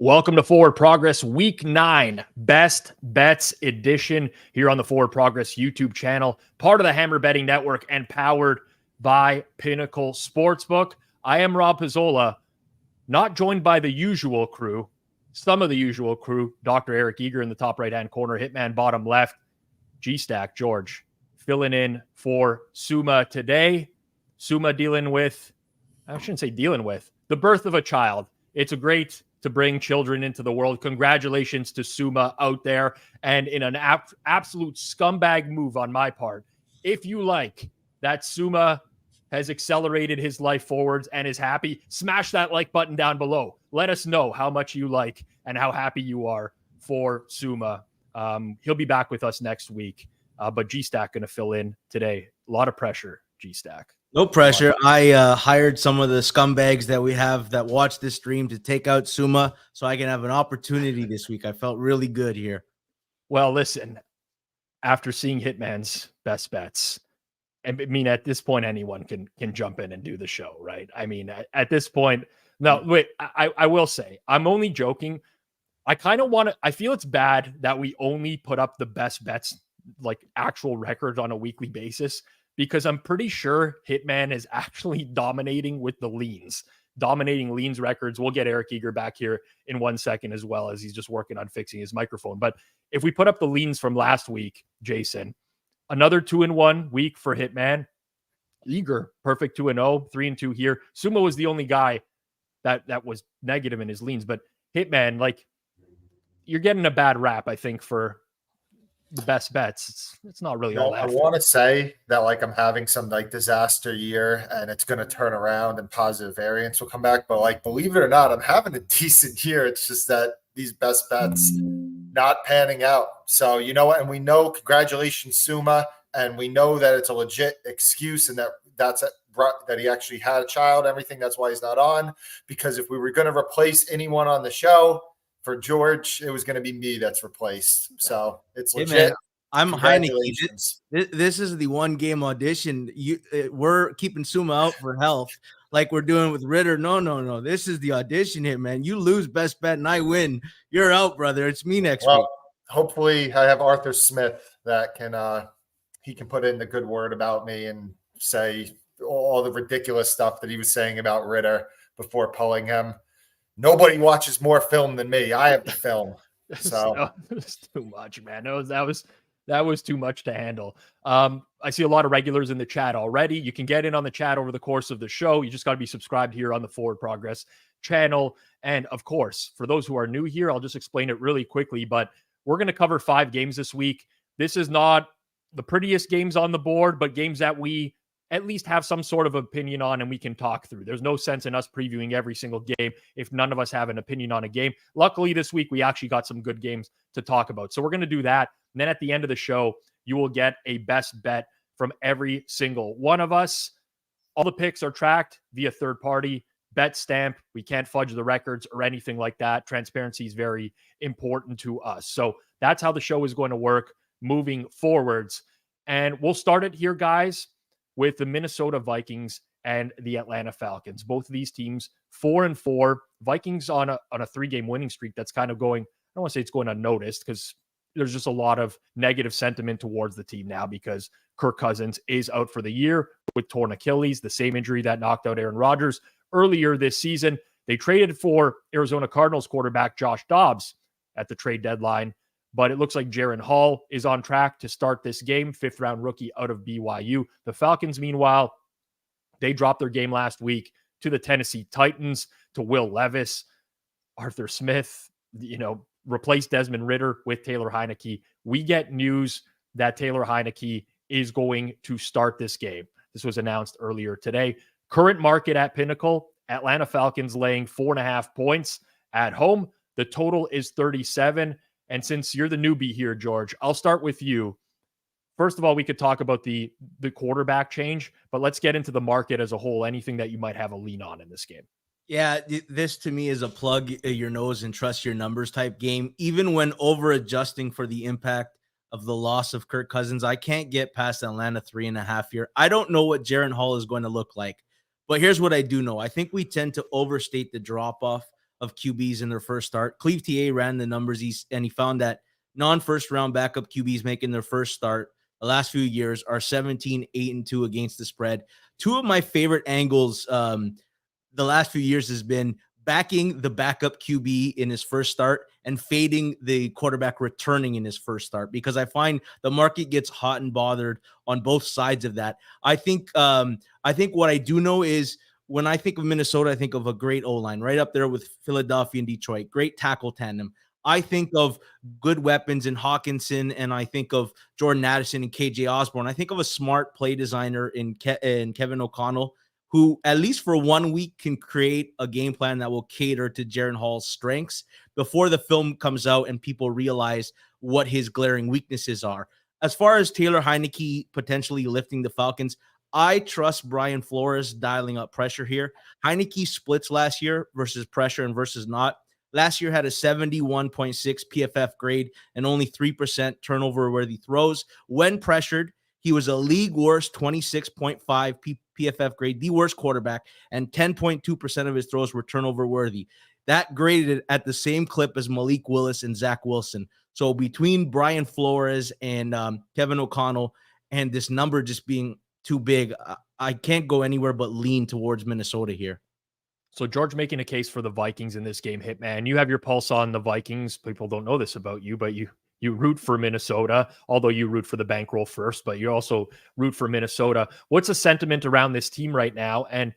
Welcome to Forward Progress Week 9 Best Bets Edition here on the Forward Progress YouTube channel, part of the Hammer Betting Network and powered by Pinnacle Sportsbook. I am Rob Pizzola, not joined by the usual crew, some of the usual crew, Dr. Eric Eager in the top right-hand corner, Hitman bottom left, G-Stack George filling in for Suma today. Suma dealing with, I shouldn't say dealing with, the birth of a child. It's a great to bring children into the world. Congratulations to Suma out there. And in an absolute scumbag move on my part, if you like that Suma has accelerated his life forwards and is happy, smash that like button down below. Let us know how much you like and how happy you are for Suma. He'll be back with us next week. But G-Stack going to fill in today. A lot of pressure, G-Stack. No pressure. I hired some of the scumbags that we have that watch this stream to take out Suma so I can have an opportunity this week. I felt really good here. Well, listen, after seeing Hitman's best bets, I mean, at this point, anyone can jump in and do the show, right? I mean, at this point, no, wait, I will say, I'm only joking. I kind of want to, I feel it's bad that we only put up the best bets, like actual records on a weekly basis, because I'm pretty sure Hitman is actually dominating with the leans, dominating leans records. We'll get Eric Eager back here in 1 second as well, as he's just working on fixing his microphone. But if we put up the leans from last week, Jason, another 2-1 week for Hitman. Eager, perfect 2-0, 3-2 here. Suma was the only guy that was negative in his leans, but Hitman, like, you're getting a bad rap, I think, for the best bets. It's not really all that. I want to say that, like, I'm having some like disaster year and it's going to turn around and positive variance will come back. But, like, believe it or not, I'm having a decent year. It's just that these best bets not panning out. So, you know what? And we know, congratulations, Suma. And we know that it's a legit excuse and that he actually had a child, everything. That's why he's not on. Because if we were going to replace anyone on the show, for George, it was going to be me that's replaced. So it's legit. Hey man, I'm Heineke. This is the one game audition. We're keeping Suma out for health, like we're doing with Ritter. No. This is the audition hit, man. You lose best bet and I win. You're out, brother. It's me next week. Hopefully I have Arthur Smith that can he can put in the good word about me and say all the ridiculous stuff that he was saying about Ritter before pulling him. Nobody watches more film than me. I have the film. So it was too much, man. That was too much to handle. I see a lot of regulars in the chat already. You can get in on the chat over the course of the show. You just got to be subscribed here on the Forward Progress channel. And of course, for those who are new here, I'll just explain it really quickly, but we're going to cover 5 games this week. This is not the prettiest games on the board, but games that we at least have some sort of opinion on and we can talk through. There's no sense in us previewing every single game if none of us have an opinion on a game. Luckily, this week, we actually got some good games to talk about. So we're going to do that. And then at the end of the show, you will get a best bet from every single one of us. All the picks are tracked via third-party bet stamp. We can't fudge the records or anything like that. Transparency is very important to us. So that's how the show is going to work moving forwards. And we'll start it here, guys, with the Minnesota Vikings and the Atlanta Falcons. Both of these teams 4-4. Vikings on a 3-game winning streak that's kind of going, I don't want to say it's going unnoticed because there's just a lot of negative sentiment towards the team now because Kirk Cousins is out for the year with torn Achilles, the same injury that knocked out Aaron Rodgers earlier this season. They traded for Arizona Cardinals quarterback Josh Dobbs at the trade deadline, but it looks like Jaren Hall is on track to start this game, 5th-round rookie out of BYU. The Falcons, meanwhile, they dropped their game last week to the Tennessee Titans, to Will Levis. Arthur Smith, replaced Desmond Ridder with Taylor Heineke. We get news that Taylor Heineke is going to start this game. This was announced earlier today. Current market at Pinnacle, Atlanta Falcons laying 4.5 points at home. The total is 37. And since you're the newbie here, George, I'll start with you. First of all, we could talk about the quarterback change, but let's get into the market as a whole. Anything that you might have a lean on in this game. Yeah, this to me is a plug your nose and trust your numbers type game. Even when over adjusting for the impact of the loss of Kirk Cousins, I can't get past Atlanta 3.5 here. I don't know what Jaren Hall is going to look like, but here's what I do know. I think we tend to overstate the drop-off of QBs in their first start. Cleve TA ran the numbers, and he found that non-first round backup QBs making their first start the last few years are 17, 8-2 against the spread. Two of my favorite angles the last few years has been backing the backup QB in his first start and fading the quarterback returning in his first start, because I find the market gets hot and bothered on both sides of that. I think what I do know is when I think of Minnesota, I think of a great O-line right up there with Philadelphia and Detroit, great tackle tandem. I think of good weapons in Hawkinson, and I think of Jordan Addison and KJ Osborne. I think of a smart play designer in Kevin O'Connell, who at least for 1 week can create a game plan that will cater to Jaren Hall's strengths before the film comes out and people realize what his glaring weaknesses are. As far as Taylor Heineke potentially lifting the Falcons, I trust Brian Flores dialing up pressure here. Heineke splits last year versus pressure and versus not. Last year had a 71.6 PFF grade and only 3% turnover-worthy throws. When pressured, he was a league worst 26.5 PFF grade, the worst quarterback, and 10.2% of his throws were turnover-worthy. That graded at the same clip as Malik Willis and Zach Wilson. So between Brian Flores and Kevin O'Connell and this number just being too big, I can't go anywhere but lean towards Minnesota here. So George making a case for the Vikings in this game, Hitman. You have your pulse on the Vikings. People don't know this about you, but you root for Minnesota, although you root for the bankroll first, but you also root for Minnesota. What's the sentiment around this team right now? And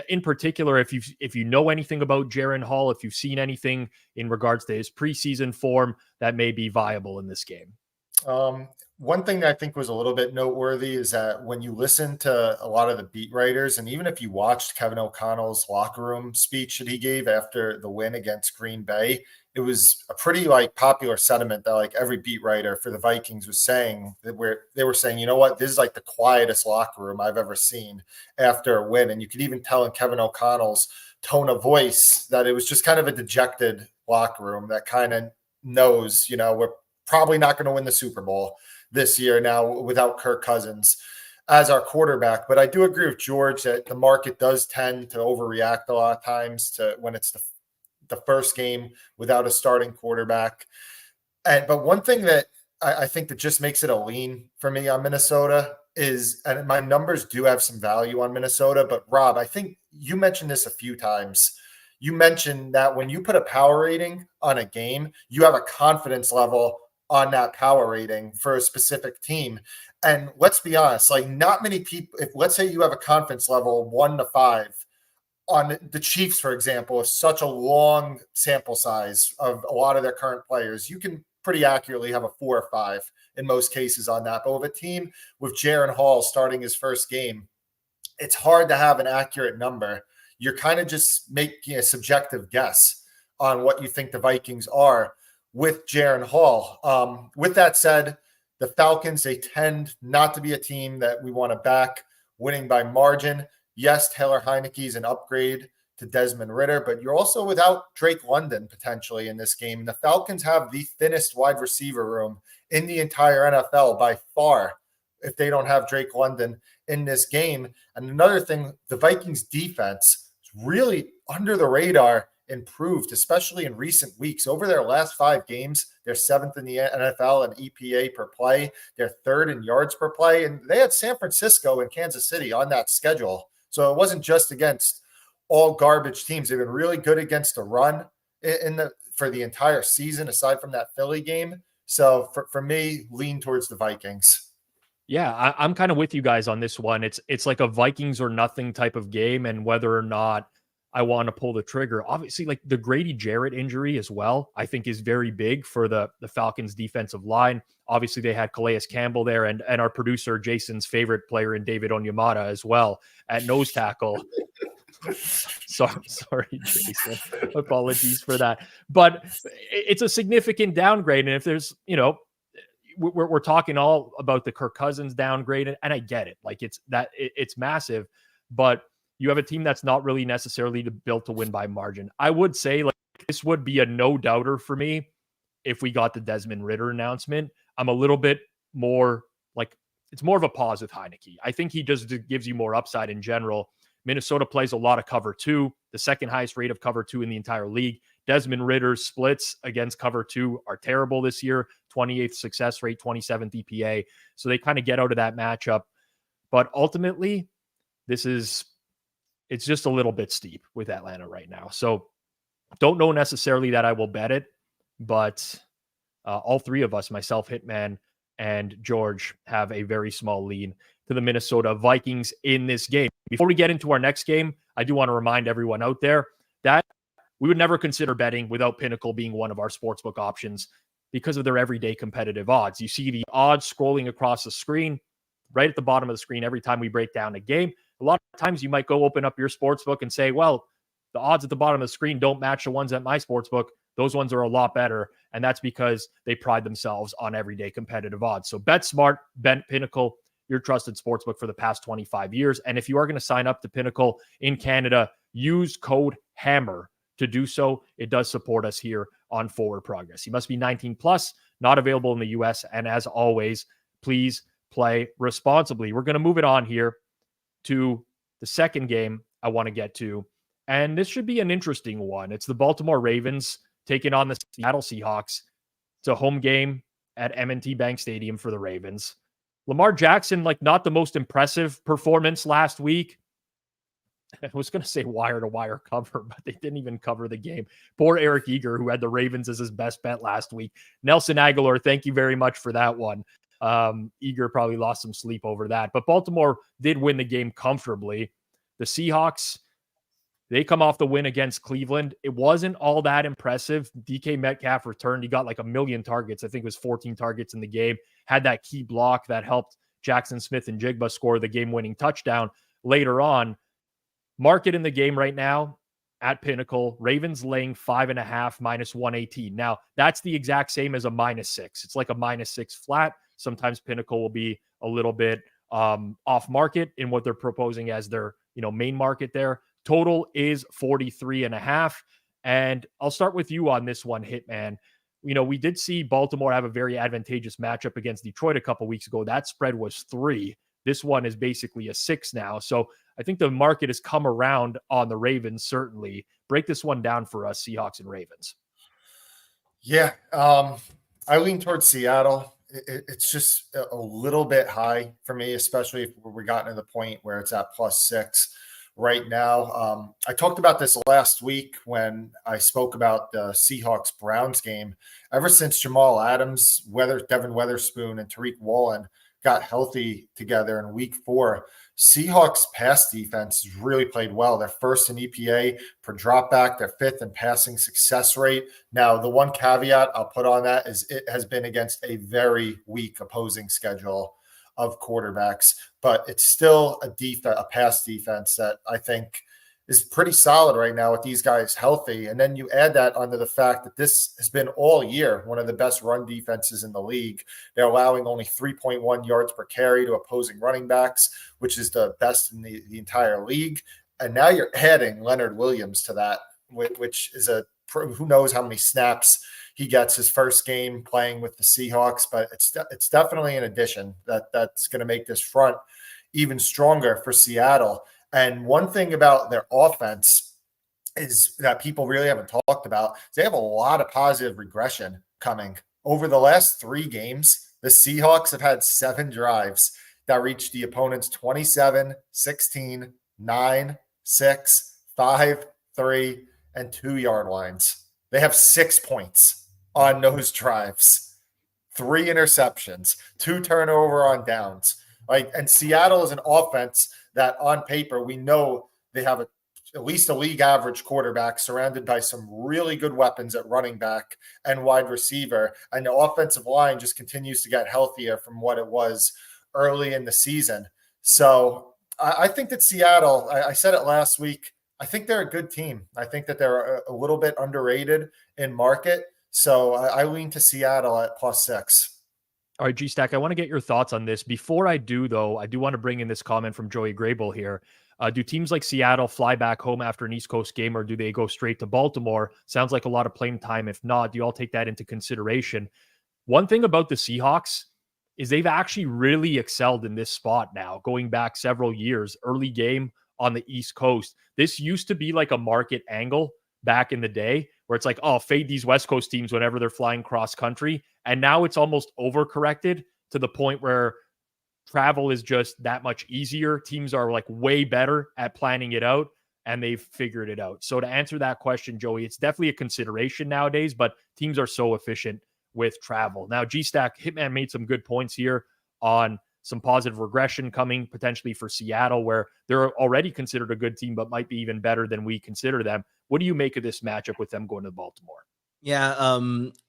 in particular, if you know anything about Jaren Hall, if you've seen anything in regards to his preseason form that may be viable in this game. One thing that I think was a little bit noteworthy is that when you listen to a lot of the beat writers, and even if you watched Kevin O'Connell's locker room speech that he gave after the win against Green Bay, it was a pretty popular sentiment that every beat writer for the Vikings was saying that they were saying, you know what, this is the quietest locker room I've ever seen after a win. And you could even tell in Kevin O'Connell's tone of voice that it was just kind of a dejected locker room that kind of knows, we're probably not going to win the Super Bowl this year now without Kirk Cousins as our quarterback. But I do agree with George that the market does tend to overreact a lot of times to when it's the first game without a starting quarterback. But one thing that I think that just makes it a lean for me on Minnesota is, and my numbers do have some value on Minnesota, but Rob, I think you mentioned this a few times. You mentioned that when you put a power rating on a game, you have a confidence level on that power rating for a specific team. And let's be honest, not many people, if let's say you have a confidence level 1 to 5 on the Chiefs, for example, is such a long sample size of a lot of their current players, you can pretty accurately have a 4 or 5 in most cases on that. But with a team with Jaren Hall starting his first game, it's hard to have an accurate number. You're kind of just making a subjective guess on what you think the Vikings are with Jaren Hall. With that said, the Falcons, they tend not to be a team that we want to back winning by margin. Yes, Taylor Heineke is an upgrade to Desmond Ridder, but you're also without Drake London potentially in this game. And the Falcons have the thinnest wide receiver room in the entire NFL by far if they don't have Drake London in this game. And another thing, the Vikings defense is really under the radar improved, especially in recent weeks. Over their last 5 games, they're 7th in the NFL in EPA per play. They're 3rd in yards per play. And they had San Francisco and Kansas City on that schedule. So it wasn't just against all garbage teams. They've been really good against the run for the entire season, aside from that Philly game. So for me, lean towards the Vikings. Yeah, I'm kind of with you guys on this one. It's like a Vikings or nothing type of game, and whether or not I want to pull the trigger. Obviously, the Grady Jarrett injury as well, I think is very big for the Falcons defensive line. Obviously, they had Calais Campbell there and our producer, Jason's favorite player in David Onyemata as well at nose tackle. Sorry, Jason. Apologies for that. But it's a significant downgrade. And if there's, we're talking all about the Kirk Cousins downgrade, and I get it. It's massive, but you have a team that's not really necessarily built to win by margin. I would say this would be a no-doubter for me if we got the Desmond Ridder announcement. I'm a little bit more it's more of a pause with Heineke. I think he just gives you more upside in general Minnesota plays a lot of cover 2, the second highest rate of cover 2 in the entire league. Desmond Ritter's splits against cover 2 are terrible this year, 28th success rate, 27th EPA. So they kind of get out of that matchup. But ultimately, it's just a little bit steep with Atlanta right now. So don't know necessarily that I will bet it, but all three of us, myself, Hitman, and George, have a very small lean to the Minnesota Vikings in this game. Before we get into our next game, I do want to remind everyone out there that we would never consider betting without Pinnacle being one of our sportsbook options because of their everyday competitive odds. You see the odds scrolling across the screen, right at the bottom of the screen every time we break down a game. A lot of times you might go open up your sportsbook and say, well, the odds at the bottom of the screen don't match the ones at my sportsbook. Those ones are a lot better, and that's because they pride themselves on everyday competitive odds. So bet smart, bet Pinnacle, your trusted sportsbook for the past 25 years. And if you are going to sign up to Pinnacle in Canada, use code HAMMER to do so. It does support us here on Forward Progress. You must be 19 plus, not available in the US. And as always, please play responsibly. We're going to move it on here to the second game I want to get to. And this should be an interesting one. It's the Baltimore Ravens taking on the Seattle Seahawks. It's a home game at M&T Bank Stadium for the Ravens. Lamar Jackson, not the most impressive performance last week. I was going to say wire-to-wire cover, but they didn't even cover the game. Poor Eric Eager, who had the Ravens as his best bet last week. Nelson Aguilar, thank you very much for that one. Eager probably lost some sleep over that. But Baltimore did win the game comfortably. The Seahawks, they come off the win against Cleveland. It wasn't all that impressive. DK Metcalf returned. He got 1 million targets. I think it was 14 targets in the game. Had that key block that helped Jackson Smith and Jigba score the game-winning touchdown later on. Market in the game right now at Pinnacle, Ravens laying 5.5 minus 118. Now, that's the exact same as a -6. It's like a -6 flat. Sometimes Pinnacle will be a little bit off market in what they're proposing as their main market there. Total is 43.5. And I'll start with you on this one, Hitman. We did see Baltimore have a very advantageous matchup against Detroit a couple weeks ago. That spread was 3. This one is basically a 6 now. So I think the market has come around on the Ravens, certainly. Break this one down for us, Seahawks and Ravens. Yeah, I lean towards Seattle. It's just a little bit high for me, especially if we're gotten to the point where it's at +6 right now. I talked about this last week when I spoke about the Seahawks-Browns game. Ever since Jamal Adams, Devin Weatherspoon, and Tariq Woolen got healthy together in week 4, Seahawks pass defense has really played well. They're first in EPA per dropback. They're 5th in passing success rate. Now, the one caveat I'll put on that is it has been against a very weak opposing schedule of quarterbacks, but it's still a pass defense that I think is pretty solid right now with these guys healthy. And then you add that onto the fact that this has been all year one of the best run defenses in the league. They're allowing only 3.1 yards per carry to opposing running backs, which is the best in the entire league. And now you're adding Leonard Williams to that, which is who knows how many snaps he gets his first game playing with the Seahawks, but it's definitely an addition that's going to make this front even stronger for Seattle. And one thing about their offense is that people really haven't talked about. They have a lot of positive regression coming. Over the last 3 games, the Seahawks have had 7 drives that reached the opponent's 27, 16, 9, 6, 5, 3, and 2-yard lines. They have 6 points on those drives, 3 interceptions, 2 turnover on downs. And Seattle is an offense that on paper, we know they have at least a league average quarterback surrounded by some really good weapons at running back and wide receiver. And the offensive line just continues to get healthier from what it was early in the season. So I think that Seattle, I said it last week, I think they're a good team. I think that they're a little bit underrated in market. So I lean to Seattle at +6. All right, G-Stack, I want to get your thoughts on this. Before I do, though, I do want to bring in this comment from Joey Grable here. Do teams like Seattle fly back home after an East Coast game, or do they go straight to Baltimore? Sounds like a lot of playing time. If not, do you all take that into consideration? One thing about the Seahawks is they've actually really excelled in this spot now, going back several years. Early game on the East Coast. This used to be like a market angle back in the day where it's like, oh, fade these West Coast teams whenever they're flying cross country. And now it's almost overcorrected to the point where travel is just that much easier. Teams are like way better at planning it out, and they've figured it out. So to answer that question, Joey, it's definitely a consideration nowadays, but teams are so efficient with travel. Now, G-Stack, Hitman made some good points here on some positive regression coming potentially for Seattle, where they're already considered a good team, but might be even better than we consider them. What do you make of this matchup with them going to Baltimore? Yeah,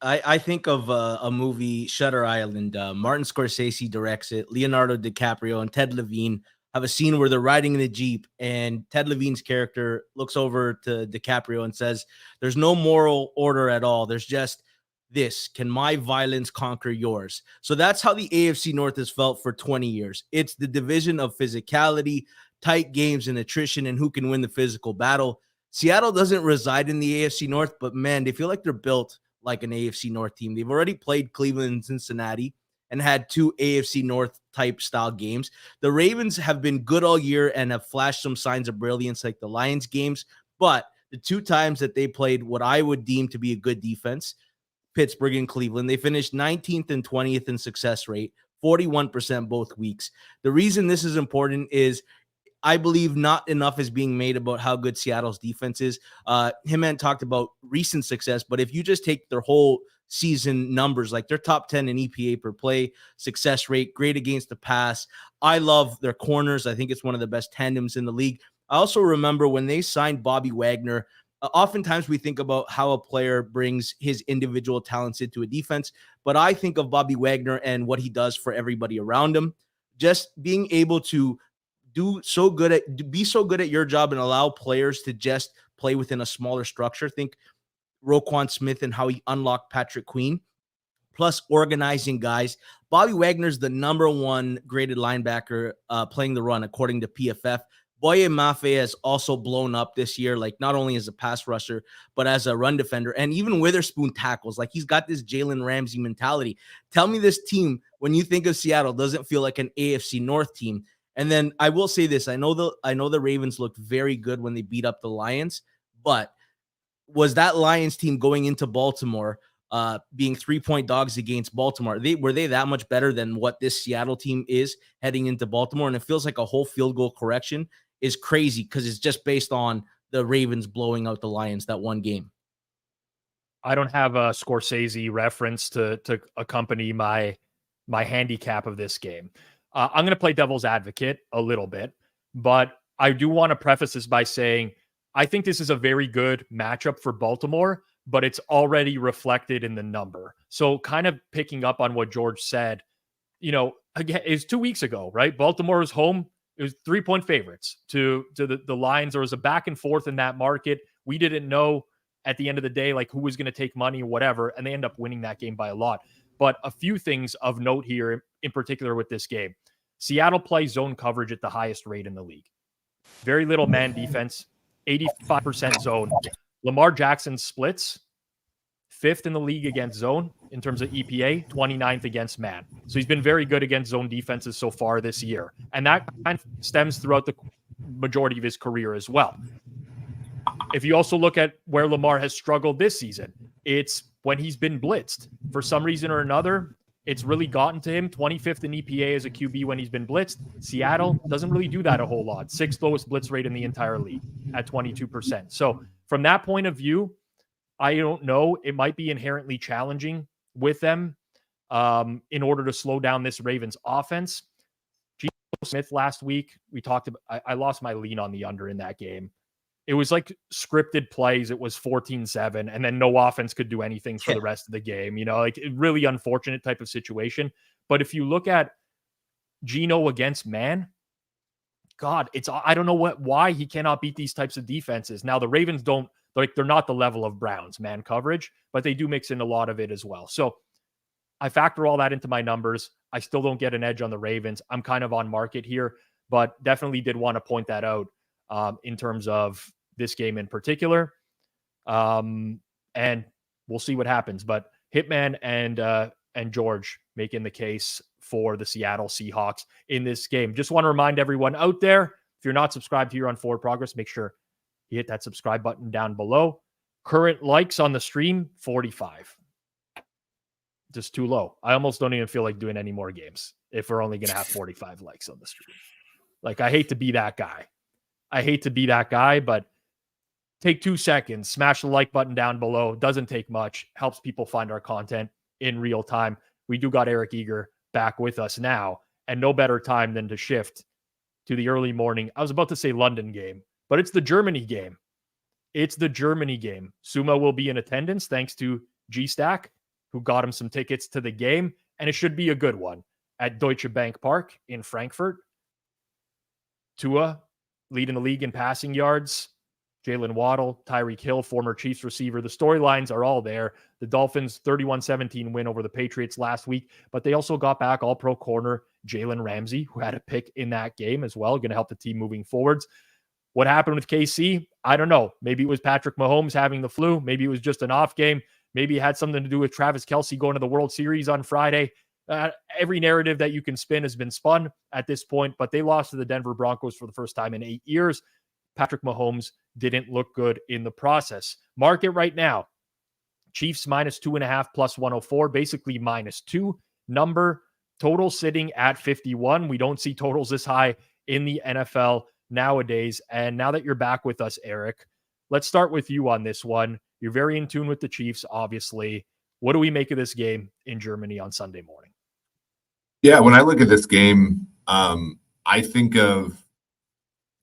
I think of a movie, Shutter Island. Martin Scorsese directs it. Leonardo DiCaprio and Ted Levine have a scene where they're riding in the Jeep, and Ted Levine's character looks over to DiCaprio and says, "There's no moral order at all. There's just this. Can my violence conquer yours?" So that's how the AFC North has felt for 20 years. It's the division of physicality, tight games, and attrition, and who can win the physical battle. Seattle doesn't reside in the AFC North, but man, they feel like they're built like an AFC North team. They've already played Cleveland and Cincinnati and had 2 AFC North type style games. The Ravens have been good all year and have flashed some signs of brilliance like the Lions games, but the 2 times that they played what I would deem to be a good defense, Pittsburgh and Cleveland, they finished 19th and 20th in success rate, 41% both weeks. The reason this is important is I believe not enough is being made about how good Seattle's defense is. Hitman talked about recent success, but if you just take their whole season numbers, like they're top 10 in EPA per play, success rate, great against the pass. I love their corners. I think it's one of the best tandems in the league. I also remember when they signed Bobby Wagner, oftentimes we think about how a player brings his individual talents into a defense, but I think of Bobby Wagner and what he does for everybody around him. Just being able to be so good at your job and allow players to just play within a smaller structure. Think Roquan Smith and how he unlocked Patrick Queen, plus organizing guys. Bobby Wagner's the number 1 graded linebacker playing the run, according to PFF. Boye Mafe has also blown up this year, like not only as a pass rusher, but as a run defender. And even Witherspoon tackles. Like he's got this Jalen Ramsey mentality. Tell me this team, when you think of Seattle, doesn't feel like an AFC North team. And then I will say this. I know the Ravens looked very good when they beat up the Lions, but was that Lions team going into Baltimore being 3-point dogs against Baltimore? Were they that much better than what this Seattle team is heading into Baltimore? And it feels like a whole field goal correction is crazy because it's just based on the Ravens blowing out the Lions that one game. I don't have a Scorsese reference to accompany my handicap of this game. I'm going to play devil's advocate a little bit, but I do want to preface this by saying I think this is a very good matchup for Baltimore, but it's already reflected in the number. So kind of picking up on what George said, again, it's 2 weeks ago, right? Baltimore was home. It was 3-point favorites to the Lions. There was a back and forth in that market. We didn't know at the end of the day, like who was going to take money or whatever, and they end up winning that game by a lot. But a few things of note here in particular with this game. Seattle plays zone coverage at the highest rate in the league. Very little man defense, 85% zone. Lamar Jackson splits 5th in the league against zone in terms of EPA, 29th against man. So he's been very good against zone defenses so far this year. And that kind of stems throughout the majority of his career as well. If you also look at where Lamar has struggled this season, it's when he's been blitzed. For some reason or another, it's really gotten to him. 25th in EPA as a QB when he's been blitzed. Seattle doesn't really do that a whole lot. 6th lowest blitz rate in the entire league at 22%. So from that point of view, I don't know. It might be inherently challenging with them in order to slow down this Ravens offense. Geno Smith last week, we talked about, I lost my lean on the under in that game. It was like scripted plays. It was 14-7, and then no offense could do anything for the rest of the game. Like a really unfortunate type of situation. But if you look at Geno against man, God, I don't know why he cannot beat these types of defenses. Now the Ravens they're not the level of Browns man coverage, but they do mix in a lot of it as well. So I factor all that into my numbers. I still don't get an edge on the Ravens. I'm kind of on market here, but definitely did want to point that out in terms of this game in particular. And we'll see what happens. But Hitman and George making the case for the Seattle Seahawks in this game. Just want to remind everyone out there, If you're not subscribed here on Forward Progress, make sure you hit that subscribe button down below. Current likes on the stream, 45. Just too low. I almost don't even feel like doing any more games if we're only going to have 45 likes on the stream. Like, I hate to be that guy. But take 2 seconds, smash the like button down below. Doesn't take much. Helps people find our content in real time. We do got Eric Eager back with us now, and no better time than to shift to the early morning. I was about to say London game, but it's the Germany game. Suma will be in attendance thanks to G-Stack, who got him some tickets to the game, and it should be a good one at Deutsche Bank Park in Frankfurt. Tua leading the league in passing yards. Jalen Waddle, Tyreek Hill, former Chiefs receiver. The storylines are all there. The Dolphins 31-17 win over the Patriots last week, but they also got back all-pro corner Jalen Ramsey, who had a pick in that game as well, going to help the team moving forwards. What happened with KC? I don't know. Maybe it was Patrick Mahomes having the flu. Maybe it was just an off game. Maybe it had something to do with Travis Kelce going to the World Series on Friday. Every narrative that you can spin has been spun at this point, but they lost to the Denver Broncos for the first time in 8 years. Patrick Mahomes didn't look good in the process. Market right now, Chiefs -2.5 plus 104, basically -2 number. Total sitting at 51. We don't see totals this high in the NFL nowadays. And now that you're back with us, Eric, let's start with you on this one. You're very in tune with the Chiefs, obviously. What do we make of this game in Germany on Sunday morning? Yeah, when I look at this game, I think of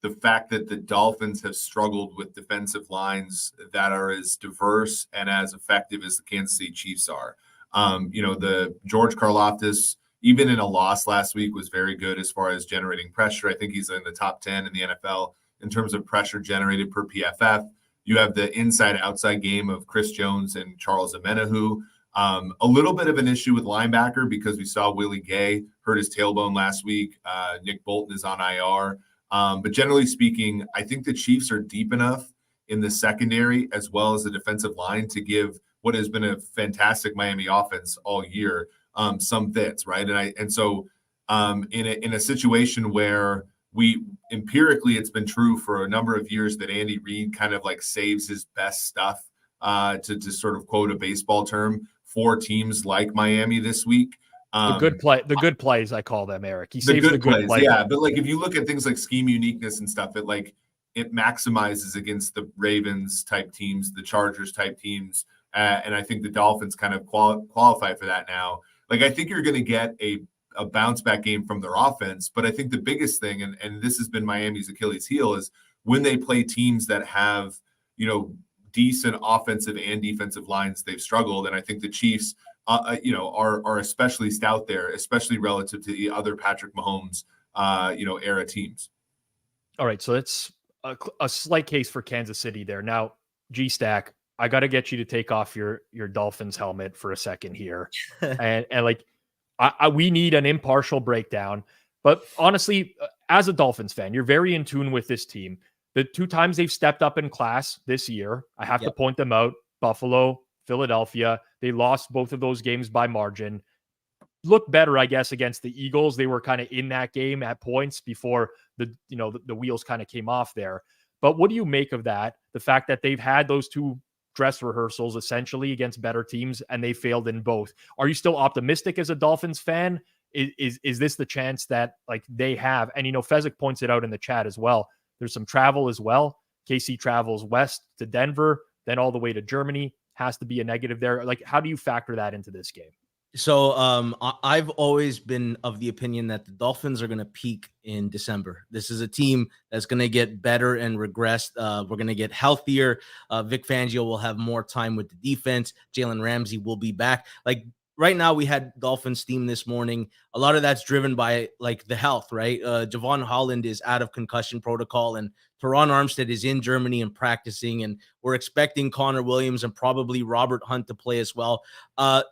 the fact that the Dolphins have struggled with defensive lines that are as diverse and as effective as the Kansas City Chiefs are. The George Karlaftis, even in a loss last week, was very good as far as generating pressure. I think he's in the top 10 in the NFL in terms of pressure generated per PFF. You have the inside-outside game of Chris Jones and Charles Omenihu. A little bit of an issue with linebacker because we saw Willie Gay hurt his tailbone last week. Nick Bolton is on IR. But generally speaking, I think the Chiefs are deep enough in the secondary as well as the defensive line to give what has been a fantastic Miami offense all year some fits, right? And so in a situation where we empirically, it's been true for a number of years that Andy Reid kind of like saves his best stuff, to sort of quote a baseball term, for teams like Miami this week. The good plays, I call them, Eric. He saves the good plays. Yeah, but like if you look at things like scheme uniqueness and stuff, it maximizes against the Ravens type teams, the Chargers type teams, and I think the Dolphins kind of qualify for that now. Like I think you're going to get a bounce back game from their offense, but I think the biggest thing, and this has been Miami's Achilles heel, is when they play teams that have decent offensive and defensive lines, they've struggled, and I think the Chiefs are especially stout there, especially relative to the other Patrick Mahomes, era teams. All right, so it's a slight case for Kansas City there. Now, G-Stack, I got to get you to take off your Dolphins helmet for a second here, and like we need an impartial breakdown. But honestly, as a Dolphins fan, you're very in tune with this team. The 2 times they've stepped up in class this year, I have to point them out: Buffalo, Philadelphia. They lost both of those games by margin. Looked better, I guess, against the Eagles. They were kind of in that game at points before the wheels kind of came off there. But what do you make of that? The fact that they've had those 2 dress rehearsals essentially against better teams and they failed in both. Are you still optimistic as a Dolphins fan? Is this the chance that like they have? And Fezzik points it out in the chat as well. There's some travel as well. KC travels west to Denver, then all the way to Germany. Has to be a negative there. Like, how do you factor that into this game? So I've always been of the opinion that the Dolphins are going to peak in December. This is a team that's going to get better and regress. We're going to get healthier. Vic Fangio will have more time with the defense. Jalen Ramsey will be back. Like right now, we had Dolphins theme this morning. A lot of that's driven by like the health, right? Javon Holland is out of concussion protocol, and Teron Armstead is in Germany and practicing, and we're expecting Connor Williams and probably Robert Hunt to play as well.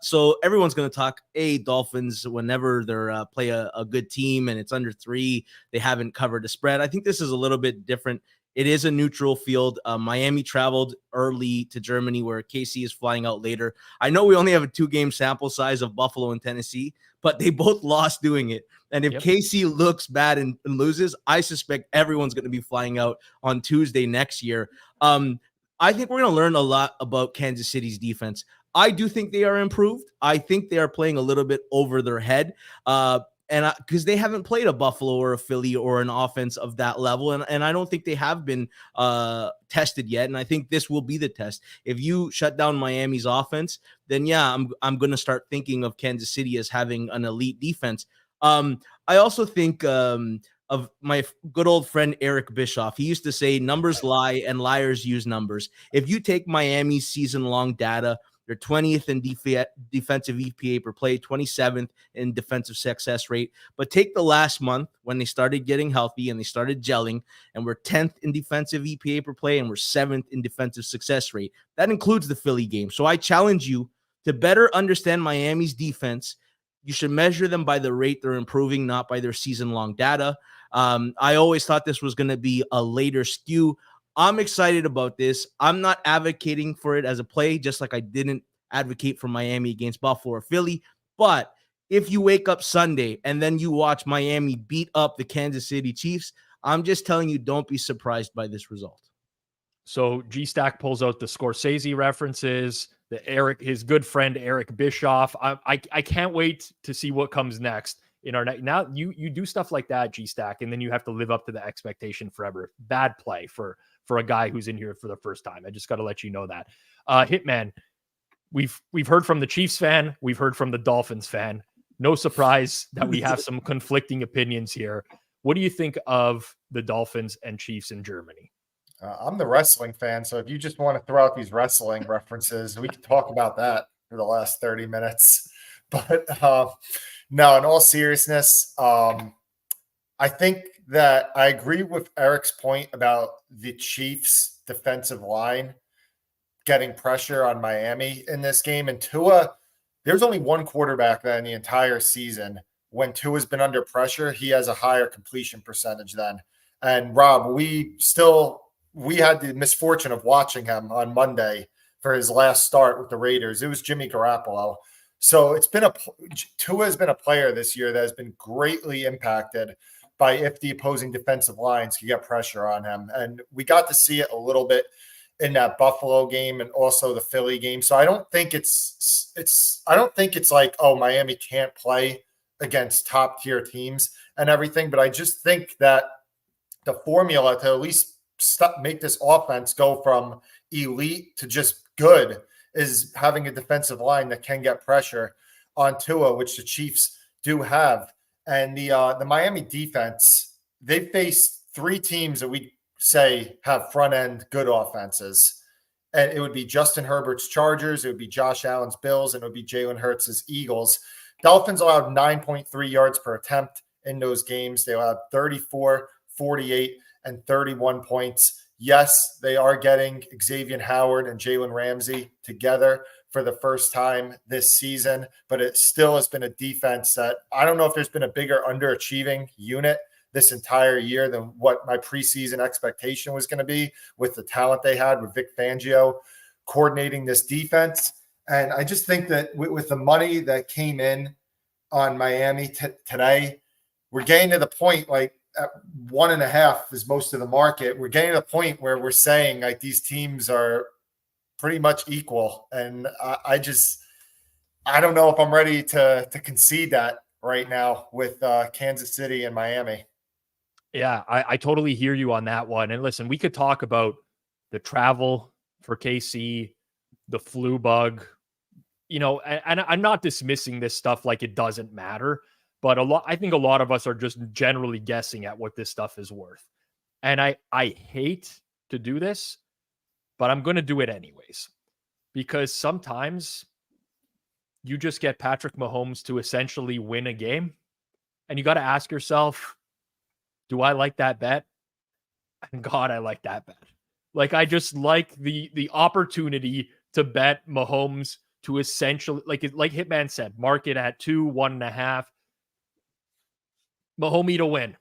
So everyone's going to talk Dolphins whenever they're play a good team and it's under 3. They haven't covered the spread. I think this is a little bit different It is a neutral field. Miami traveled early to Germany, where KC is flying out later. I know we only have a 2-game sample size of Buffalo and Tennessee, but they both lost doing it. And if KC looks bad and loses, I suspect everyone's going to be flying out on Tuesday next year. I think we're going to learn a lot about Kansas City's defense. I do think they are improved. I think they are playing a little bit over their head. And because they haven't played a Buffalo or a Philly or an offense of that level. And I don't think they have been tested yet. And I think this will be the test. If you shut down Miami's offense, then yeah, I'm going to start thinking of Kansas City as having an elite defense. I also think of my good old friend Eric Bischoff. He used to say numbers lie and liars use numbers. If you take Miami's season-long data, they're 20th in defensive EPA per play, 27th in defensive success rate. But take the last month when they started getting healthy and they started gelling, and we're 10th in defensive EPA per play, and we're 7th in defensive success rate. That includes the Philly game. So I challenge you to better understand Miami's defense. You should measure them by the rate they're improving, not by their season-long data. I always thought this was going to be a later skew. I'm excited about this. I'm not advocating for it as a play, just like I didn't advocate for Miami against Buffalo or Philly. But if you wake up Sunday and then you watch Miami beat up the Kansas City Chiefs, I'm just telling you, don't be surprised by this result. So G-Stack pulls out the Scorsese references, his good friend Eric Bischoff. I can't wait to see what comes next in our next. Now you do stuff like that, G-Stack, and then you have to live up to the expectation forever. Bad play for a guy who's in here for the first time. I just got to let you know that. Hitman, we've heard from the Chiefs fan, we've heard from the Dolphins fan. No surprise that we have some conflicting opinions here. What do you think of the Dolphins and Chiefs in Germany? I'm the wrestling fan, so if you just want to throw out these wrestling references, we could talk about that for the last 30 minutes. But no, in all seriousness, I think that I agree with Eric's point about the Chiefs' defensive line getting pressure on Miami in this game. And Tua, there's only one quarterback that in the entire season, when Tua's been under pressure, he has a higher completion percentage than. And Rob, we had the misfortune of watching him on Monday for his last start with the Raiders. It was Jimmy Garoppolo. So Tua has been a player this year that has been greatly impacted by if the opposing defensive lines can get pressure on him. And we got to see it a little bit in that Buffalo game and also the Philly game. So I don't think it's like, oh, Miami can't play against top tier teams and everything. But I just think that the formula to at least make this offense go from elite to just good is having a defensive line that can get pressure on Tua, which the Chiefs do have. And the Miami defense, they faced 3 teams that we say have front-end good offenses. And it would be Justin Herbert's Chargers, it would be Josh Allen's Bills, and it would be Jalen Hurts' Eagles. Dolphins allowed 9.3 yards per attempt in those games. They allowed 34, 48, and 31 points. Yes, they are getting Xavier Howard and Jalen Ramsey together for the first time this season, but it still has been a defense that I don't know if there's been a bigger underachieving unit this entire year than what my preseason expectation was going to be with the talent they had with Vic Fangio coordinating this defense. And I just think that with the money that came in on Miami today, we're getting to the point like at 1.5 is most of the market. We're getting to the point where we're saying like these teams are pretty much equal. And I don't know if I'm ready to concede that right now with Kansas City and Miami. Yeah, I totally hear you on that one. And listen, we could talk about the travel for KC, the flu bug, and I'm not dismissing this stuff like it doesn't matter, but I think a lot of us are just generally guessing at what this stuff is worth. And I hate to do this, but I'm going to do it anyways, because sometimes you just get Patrick Mahomes to essentially win a game, and you got to ask yourself, do I like that bet? And God, I like that bet. Like, I just like the opportunity to bet Mahomes to essentially, like Hitman said, market at 2, 1.5. Mahomes to win.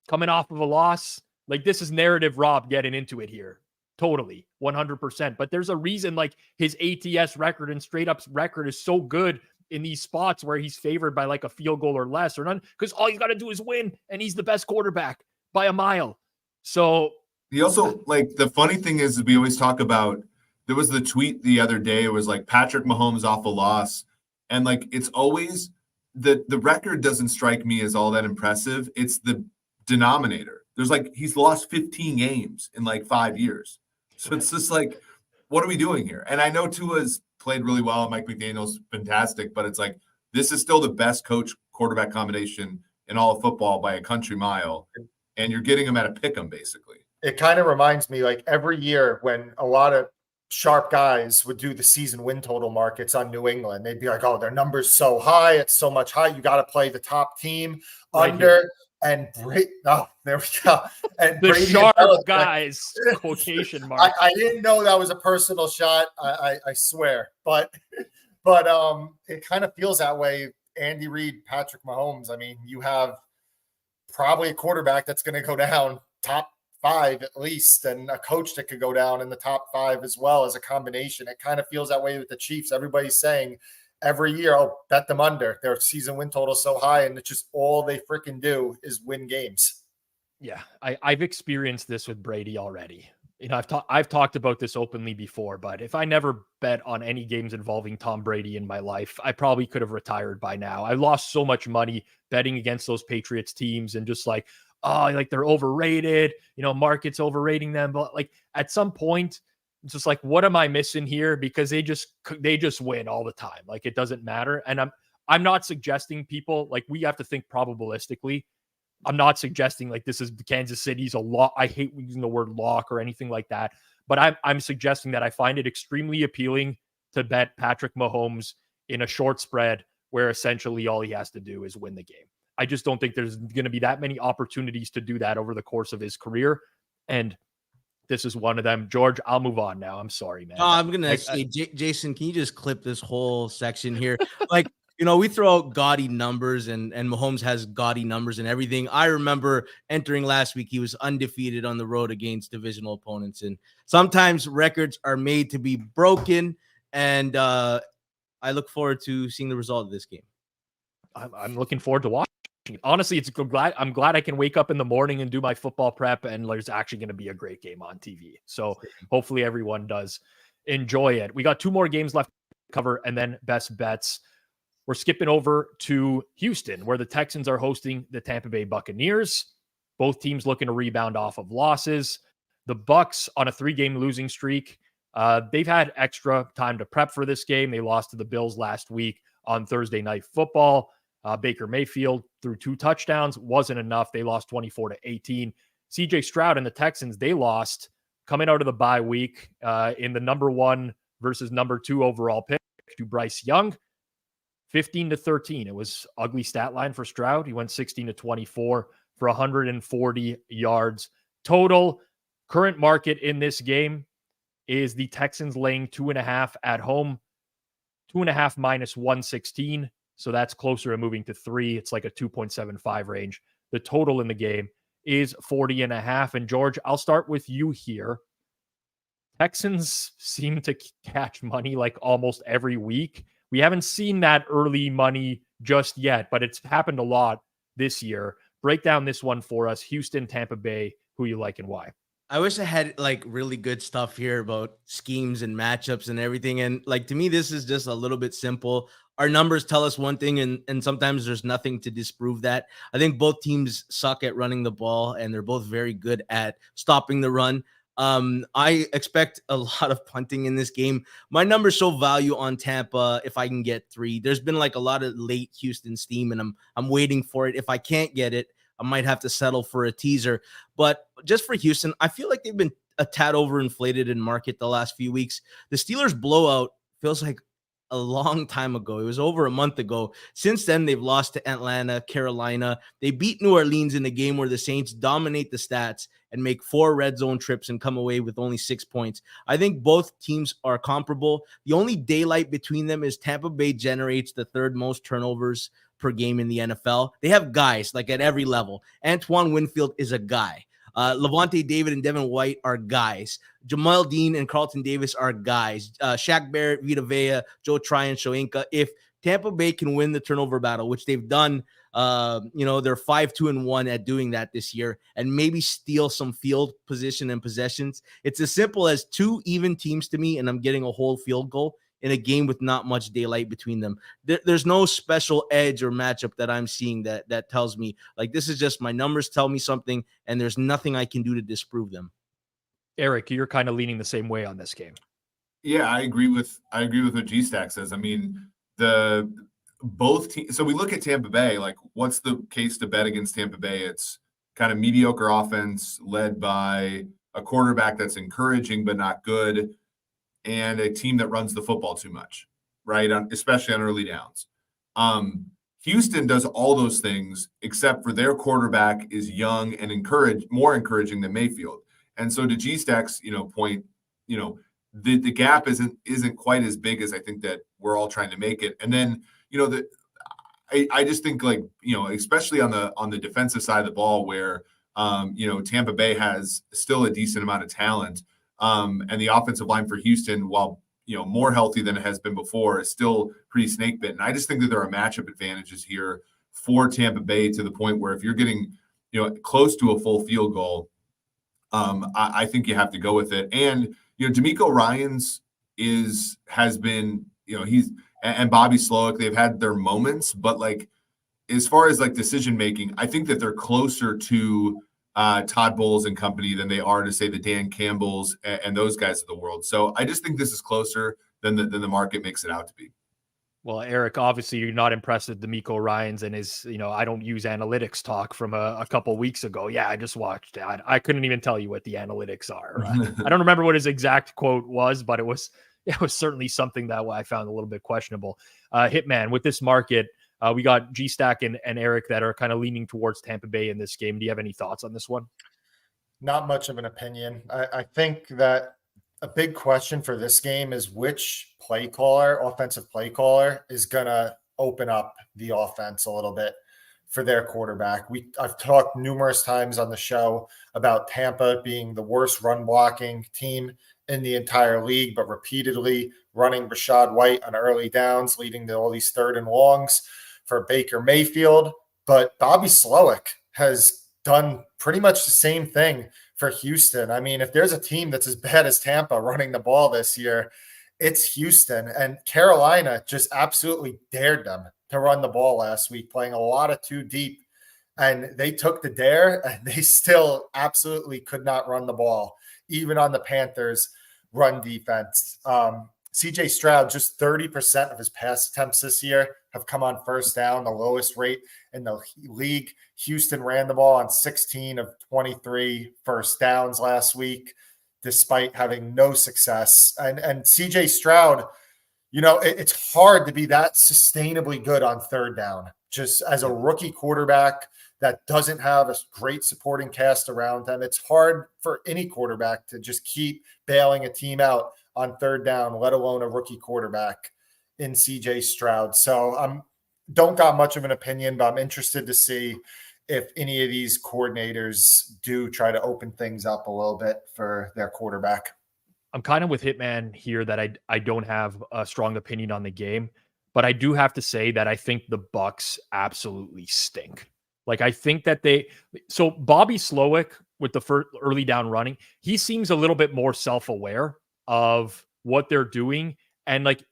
Coming off of a loss, Like, this is narrative Rob getting into it here. Totally, 100%. But there's a reason, like, his ATS record and straight up record is so good in these spots where he's favored by like a field goal or less or none, because all he's got to do is win, and he's the best quarterback by a mile. So he also, like, the funny thing is we always talk about, there was the tweet the other day, it was like Patrick Mahomes off a loss, and like it's always the record doesn't strike me as all that impressive. It's the denominator. There's like, he's lost 15 games in like 5 years. So it's just like, what are we doing here? And I know Tua's played really well, and Mike McDaniel's fantastic, but it's like, this is still the best coach quarterback combination in all of football by a country mile, and you're getting him at a pick 'em basically. It kind of reminds me, like, every year when a lot of sharp guys would do the season win total markets on New England, they'd be like, oh, their number's so high, it's so much high, you got to play the top team under here. And there we go. And the Brady sharp and guys, quotation marks. I didn't know that was a personal shot. I swear, but it kind of feels that way. Andy Reid, Patrick Mahomes. I mean, you have probably a quarterback that's going to go down top 5 at least, and a coach that could go down in the top 5 as well as a combination. It kind of feels that way with the Chiefs. Everybody's saying every year, oh, bet them under. Their season win total so high, and it's just all they freaking do is win games. Yeah, I've experienced this with Brady already. You know, I've talked about this openly before, but if I never bet on any games involving Tom Brady in my life, I probably could have retired by now. I lost so much money betting against those Patriots teams, and just like, oh, like they're overrated. You know, market's overrating them. But like at some point, it's just like, what am I missing here? Because they just win all the time. Like, it doesn't matter. And I'm not suggesting people, like, we have to think probabilistically. I'm not suggesting like this is Kansas City's a lot. I hate using the word lock or anything like that. But I'm suggesting that I find it extremely appealing to bet Patrick Mahomes in a short spread where essentially all he has to do is win the game. I just don't think there's going to be that many opportunities to do that over the course of his career. And this is one of them. George, I'll move on now. I'm sorry, man. I'm going to say, Jason, can you just clip this whole section here? Like, you know, we throw out gaudy numbers, and Mahomes has gaudy numbers and everything. I remember entering last week, he was undefeated on the road against divisional opponents. And sometimes records are made to be broken. And I look forward to seeing the result of this game. I'm looking forward to watching. Honestly, I'm glad I can wake up in the morning and do my football prep, and there's actually going to be a great game on TV. So hopefully everyone does enjoy it. We got 2 more games left to cover, and then best bets. We're skipping over to Houston, where the Texans are hosting the Tampa Bay Buccaneers. Both teams looking to rebound off of losses. The Bucs on a 3-game losing streak. They've had extra time to prep for this game. They lost to the Bills last week on Thursday Night Football. Baker Mayfield threw 2 touchdowns. Wasn't enough. They lost 24-18. CJ Stroud and the Texans, they lost coming out of the bye week in the number 1 versus number 2 overall pick to Bryce Young. 15-13. It was ugly stat line for Stroud. He went 16-24 for 140 yards total. Current market in this game is the Texans laying 2.5 at home, 2.5 minus 116. So that's closer to moving to 3. It's like a 2.75 range. The total in the game is 40.5. And George, I'll start with you here. Texans seem to catch money like almost every week. We haven't seen that early money just yet, but it's happened a lot this year. Break down this one for us. Houston, Tampa Bay, who you like and why? I wish I had like really good stuff here about schemes and matchups and everything. And like, to me, this is just a little bit simple. Our numbers tell us one thing, and sometimes there's nothing to disprove that. I think both teams suck at running the ball, and they're both very good at stopping the run. I expect a lot of punting in this game. My numbers show value on Tampa if I can get 3. There's been like a lot of late Houston steam, and I'm waiting for it. If I can't get it, I might have to settle for a teaser. But just for Houston, I feel like they've been a tad overinflated in market the last few weeks. The Steelers blowout feels like a long time ago. It was over a month ago. Since then, they've lost to Atlanta, Carolina. They beat New Orleans in a game where the Saints dominate the stats and make 4 red zone trips and come away with only 6 points. I think both teams are comparable. The only daylight between them is Tampa Bay generates the 3rd most turnovers per game in the NFL. They have guys like at every level. Antoine Winfield is a guy. Levante David and Devin White are guys. Jamal Dean and Carlton Davis are guys. Shaq Barrett, Vita Vea, Joe Tryon, Shoyinka. If Tampa Bay can win the turnover battle, which they've done, they're 5-2-1 at doing that this year, and maybe steal some field position and possessions. It's as simple as 2 even teams to me, and I'm getting a whole field goal in a game with not much daylight between them. There's no special edge or matchup that I'm seeing that tells me, like, this is just my numbers tell me something, and there's nothing I can do to disprove them. Eric, you're kind of leaning the same way on this game. Yeah, I agree with what G-Stack says. I mean, both teams. So we look at Tampa Bay, like, what's the case to bet against Tampa Bay? It's kind of mediocre offense led by a quarterback that's encouraging but not good, and a team that runs the football too much, right? Especially on early downs. Houston does all those things, except for their quarterback is young and more encouraging than Mayfield. And so to G-Stack's, point, the gap isn't quite as big as I think that we're all trying to make it. And then, I just think, like, especially on the defensive side of the ball where, Tampa Bay has still a decent amount of talent. And the offensive line for Houston, while more healthy than it has been before, is still pretty snake bitten. I just think that there are matchup advantages here for Tampa Bay to the point where if you're getting close to a full field goal, I think you have to go with it. And DeMeco Ryans has been he's and Bobby Slowick, they've had their moments, but like as far as like decision making, I think that they're closer to Todd Bowles and company than they are to say the Dan Campbells and those guys of the world. So I just think this is closer than the market makes it out to be. Well, Eric, obviously you're not impressed with DeMeco Ryans and his, I don't use analytics talk from a couple weeks ago. Yeah, I just watched that. I couldn't even tell you what the analytics are. I don't remember what his exact quote was, but it was certainly something that I found a little bit questionable. Hitman, with this market, we got G-Stack and Eric that are kind of leaning towards Tampa Bay in this game. Do you have any thoughts on this one? Not much of an opinion. I think that a big question for this game is which offensive play caller is going to open up the offense a little bit for their quarterback. I've talked numerous times on the show about Tampa being the worst run blocking team in the entire league, but repeatedly running Rachaad White on early downs, leading to all these 3rd and longs for Baker Mayfield. But Bobby Slowick has done pretty much the same thing for Houston. I mean, if there's a team that's as bad as Tampa running the ball this year, it's Houston. And Carolina just absolutely dared them to run the ball last week, playing a lot of 2 deep. And they took the dare, and they still absolutely could not run the ball, even on the Panthers' run defense. CJ Stroud, just 30% of his pass attempts this year have come on first down, the lowest rate in the league. Houston ran the ball on 16 of 23 first downs last week, despite having no success. And CJ Stroud, it's hard to be that sustainably good on 3rd down, just as a rookie quarterback that doesn't have a great supporting cast around them. It's hard for any quarterback to just keep bailing a team out on 3rd down, let alone a rookie quarterback in CJ Stroud. So don't got much of an opinion, but I'm interested to see if any of these coordinators do try to open things up a little bit for their quarterback. I'm kind of with Hitman here that I don't have a strong opinion on the game, but I do have to say that I think the Bucs absolutely stink. Like, I think that so Bobby Slowick with the first early down running, he seems a little bit more self-aware of what they're doing. And like,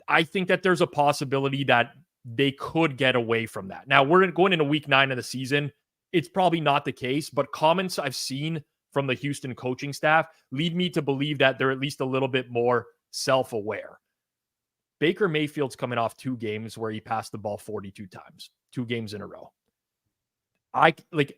I think that there's a possibility that they could get away from that. Now we're going into week 9 of the season. It's probably not the case, but comments I've seen from the Houston coaching staff lead me to believe that they're at least a little bit more self-aware. Baker Mayfield's coming off 2 games where he passed the ball 42 times, 2 games in a row.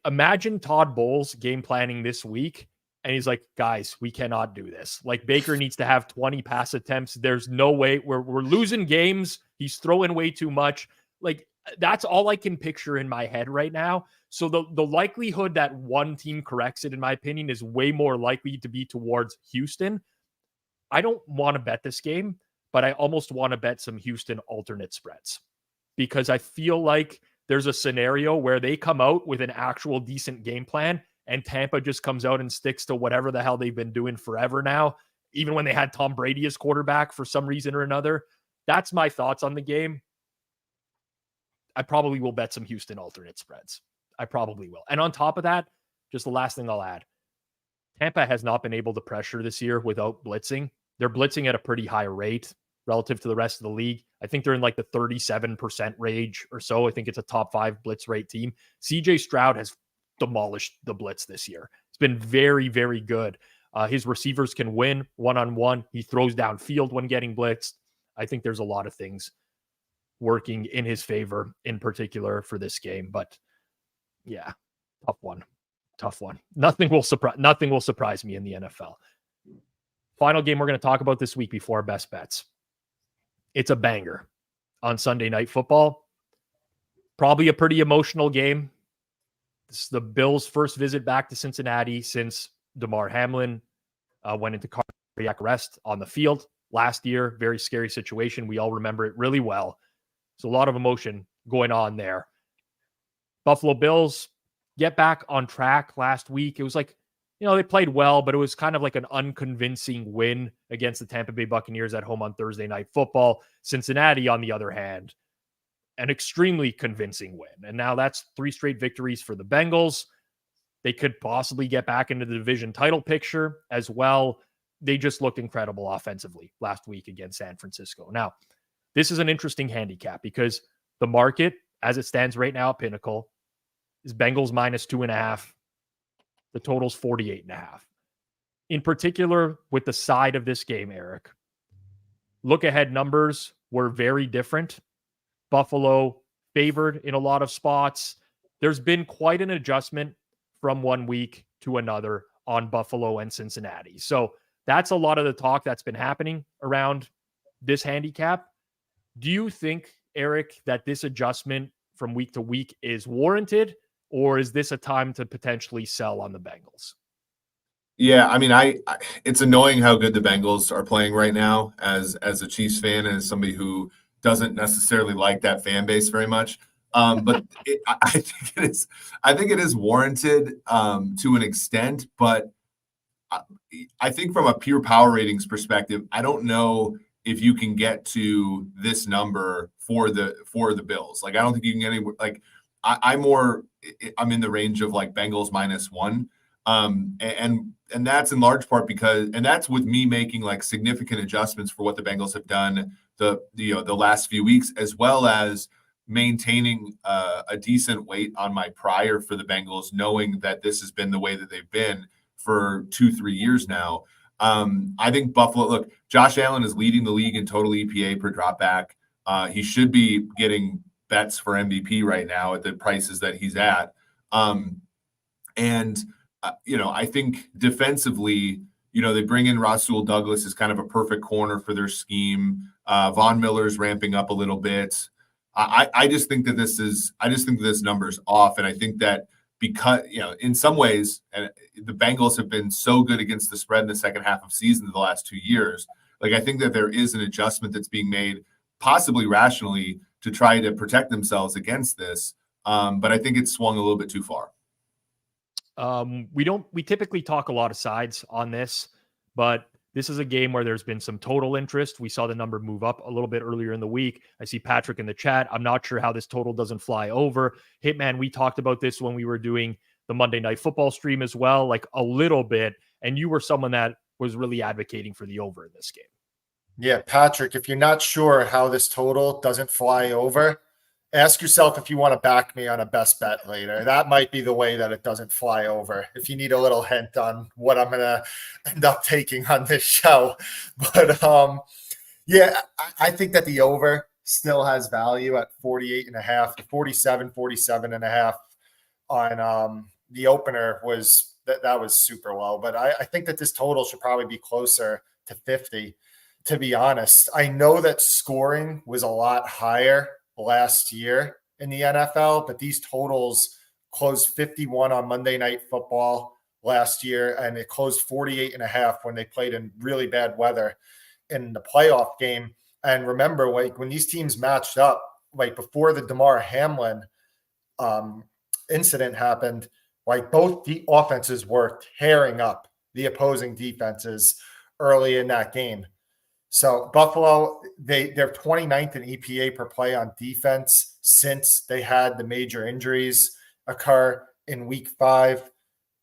Imagine Todd Bowles game planning this week, and he's like, guys, we cannot do this. Like, Baker needs to have 20 pass attempts. There's no way we're losing games. He's throwing way too much. Like, that's all I can picture in my head right now. So the likelihood that one team corrects it, in my opinion, is way more likely to be towards Houston. I don't want to bet this game, but I almost want to bet some Houston alternate spreads, because I feel like there's a scenario where they come out with an actual decent game plan and Tampa just comes out and sticks to whatever the hell they've been doing forever now, even when they had Tom Brady as quarterback for some reason or another. That's my thoughts on the game. I probably will bet some Houston alternate spreads. I probably will. And on top of that, just the last thing I'll add, Tampa has not been able to pressure this year without blitzing. They're blitzing at a pretty high rate relative to the rest of the league. I think they're in like the 37% range or so. I think it's a top 5 blitz rate team. CJ Stroud has demolished the blitz this year. It's been very, very good. His receivers can win one-on-one. He throws downfield when getting blitzed. I think there's a lot of things working in his favor in particular for this game. But yeah, tough one. Nothing will surprise me in the NFL. Final game we're going to talk about this week before our best bets. It's a banger on Sunday Night Football. Probably a pretty emotional game. This is the Bills' first visit back to Cincinnati since Damar Hamlin went into cardiac arrest on the field last year. Very scary situation. We all remember it really well. So a lot of emotion going on there. Buffalo Bills get back on track last week. It was like, they played well, but it was kind of like an unconvincing win against the Tampa Bay Buccaneers at home on Thursday Night Football. Cincinnati, on the other hand, an extremely convincing win. And now that's 3 straight victories for the Bengals. They could possibly get back into the division title picture as well. They just looked incredible offensively last week against San Francisco. Now, this is an interesting handicap because the market, as it stands right now at Pinnacle, is Bengals minus 2.5. The total's 48.5. In particular, with the side of this game, Eric, look ahead numbers were very different. Buffalo favored in a lot of spots. There's been quite an adjustment from one week to another on Buffalo and Cincinnati. So that's a lot of the talk that's been happening around this handicap. Do you think, Eric, that this adjustment from week to week is warranted, or is this a time to potentially sell on the Bengals? Yeah, I mean, it's annoying how good the Bengals are playing right now as a Chiefs fan and as somebody who doesn't necessarily like that fan base very much. But I think it is warranted to an extent. But I think from a pure power ratings perspective, I don't know if you can get to this number for the Bills. Like, I don't think you can get anywhere. Like, I'm in the range of like Bengals -1. And that's in large part because, and that's with me making like significant adjustments for what the Bengals have done the last few weeks, as well as maintaining a decent weight on my prior for the Bengals, knowing that this has been the way that they've been for 2-3 years now. I think Buffalo, look, Josh Allen is leading the league in total EPA per dropback. He should be getting bets for MVP right now at the prices that he's at. I think defensively, they bring in Rasul Douglas as kind of a perfect corner for their scheme. Von Miller's ramping up a little bit. I just think that this number's off. And I think that because, in some ways, and the Bengals have been so good against the spread in the second half of season the last 2 years. Like, I think that there is an adjustment that's being made, possibly rationally, to try to protect themselves against this. But I think it's swung a little bit too far. We typically talk a lot of sides on this, but this is a game where there's been some total interest. We saw the number move up a little bit earlier in the week. I see Patrick in the chat. I'm not sure how this total doesn't fly over. Hitman, we talked about this when we were doing the Monday Night Football stream as well, like a little bit. And you were someone that was really advocating for the over in this game. Yeah, Patrick, if you're not sure how this total doesn't fly over, ask yourself if you want to back me on a best bet later. That might be the way that it doesn't fly over. If you need a little hint on what I'm going to end up taking on this show. But I think that the over still has value at 48.5, 47.5 on the opener was that was super low. But I think that this total should probably be closer to 50, to be honest. I know that scoring was a lot higher last year in the NFL, but these totals closed 51 on Monday Night Football last year, and it closed 48.5 when they played in really bad weather in the playoff game. And remember, like, when these teams matched up, like before the Damar Hamlin incident happened, Like both the offenses were tearing up the opposing defenses early in that game. So Buffalo, they're 29th in EPA per play on defense since they had the major injuries occur in week 5.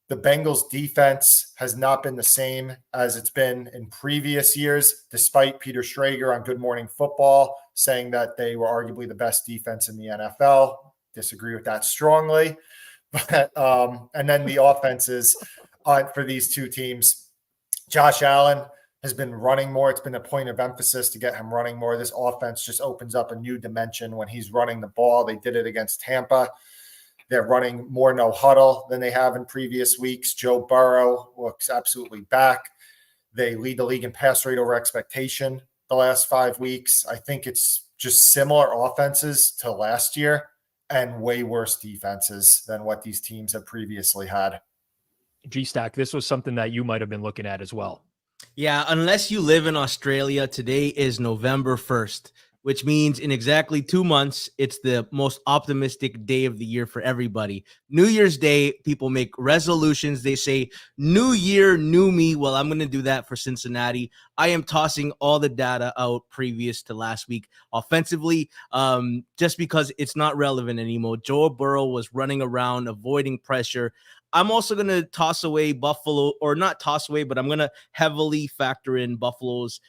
The Bengals defense has not been the same as it's been in previous years, despite Peter Schrager on Good Morning Football saying that they were arguably the best defense in the NFL. Disagree with that strongly. But and then the offenses for these two teams, Josh Allen has been running more. It's been a point of emphasis to get him running more. This offense just opens up a new dimension when he's running the ball. They did it against Tampa. They're running more no huddle than they have in previous weeks. Joe Burrow looks absolutely back. They lead the league in pass rate over expectation the last 5 weeks. I think it's just similar offenses to last year and way worse defenses than what these teams have previously had. G-Stack, this was something that you might have been looking at as well. Yeah, unless you live in Australia, today is November 1st, which means in exactly 2 months, it's the most optimistic day of the year for everybody. New Year's Day, people make resolutions. They say, new year, new me. Well, I'm going to do that for Cincinnati. I am tossing all the data out previous to last week offensively, just because it's not relevant anymore. Joe Burrow was running around, avoiding pressure. I'm also going to toss away Buffalo, or not toss away, but I'm going to heavily factor in Buffalo's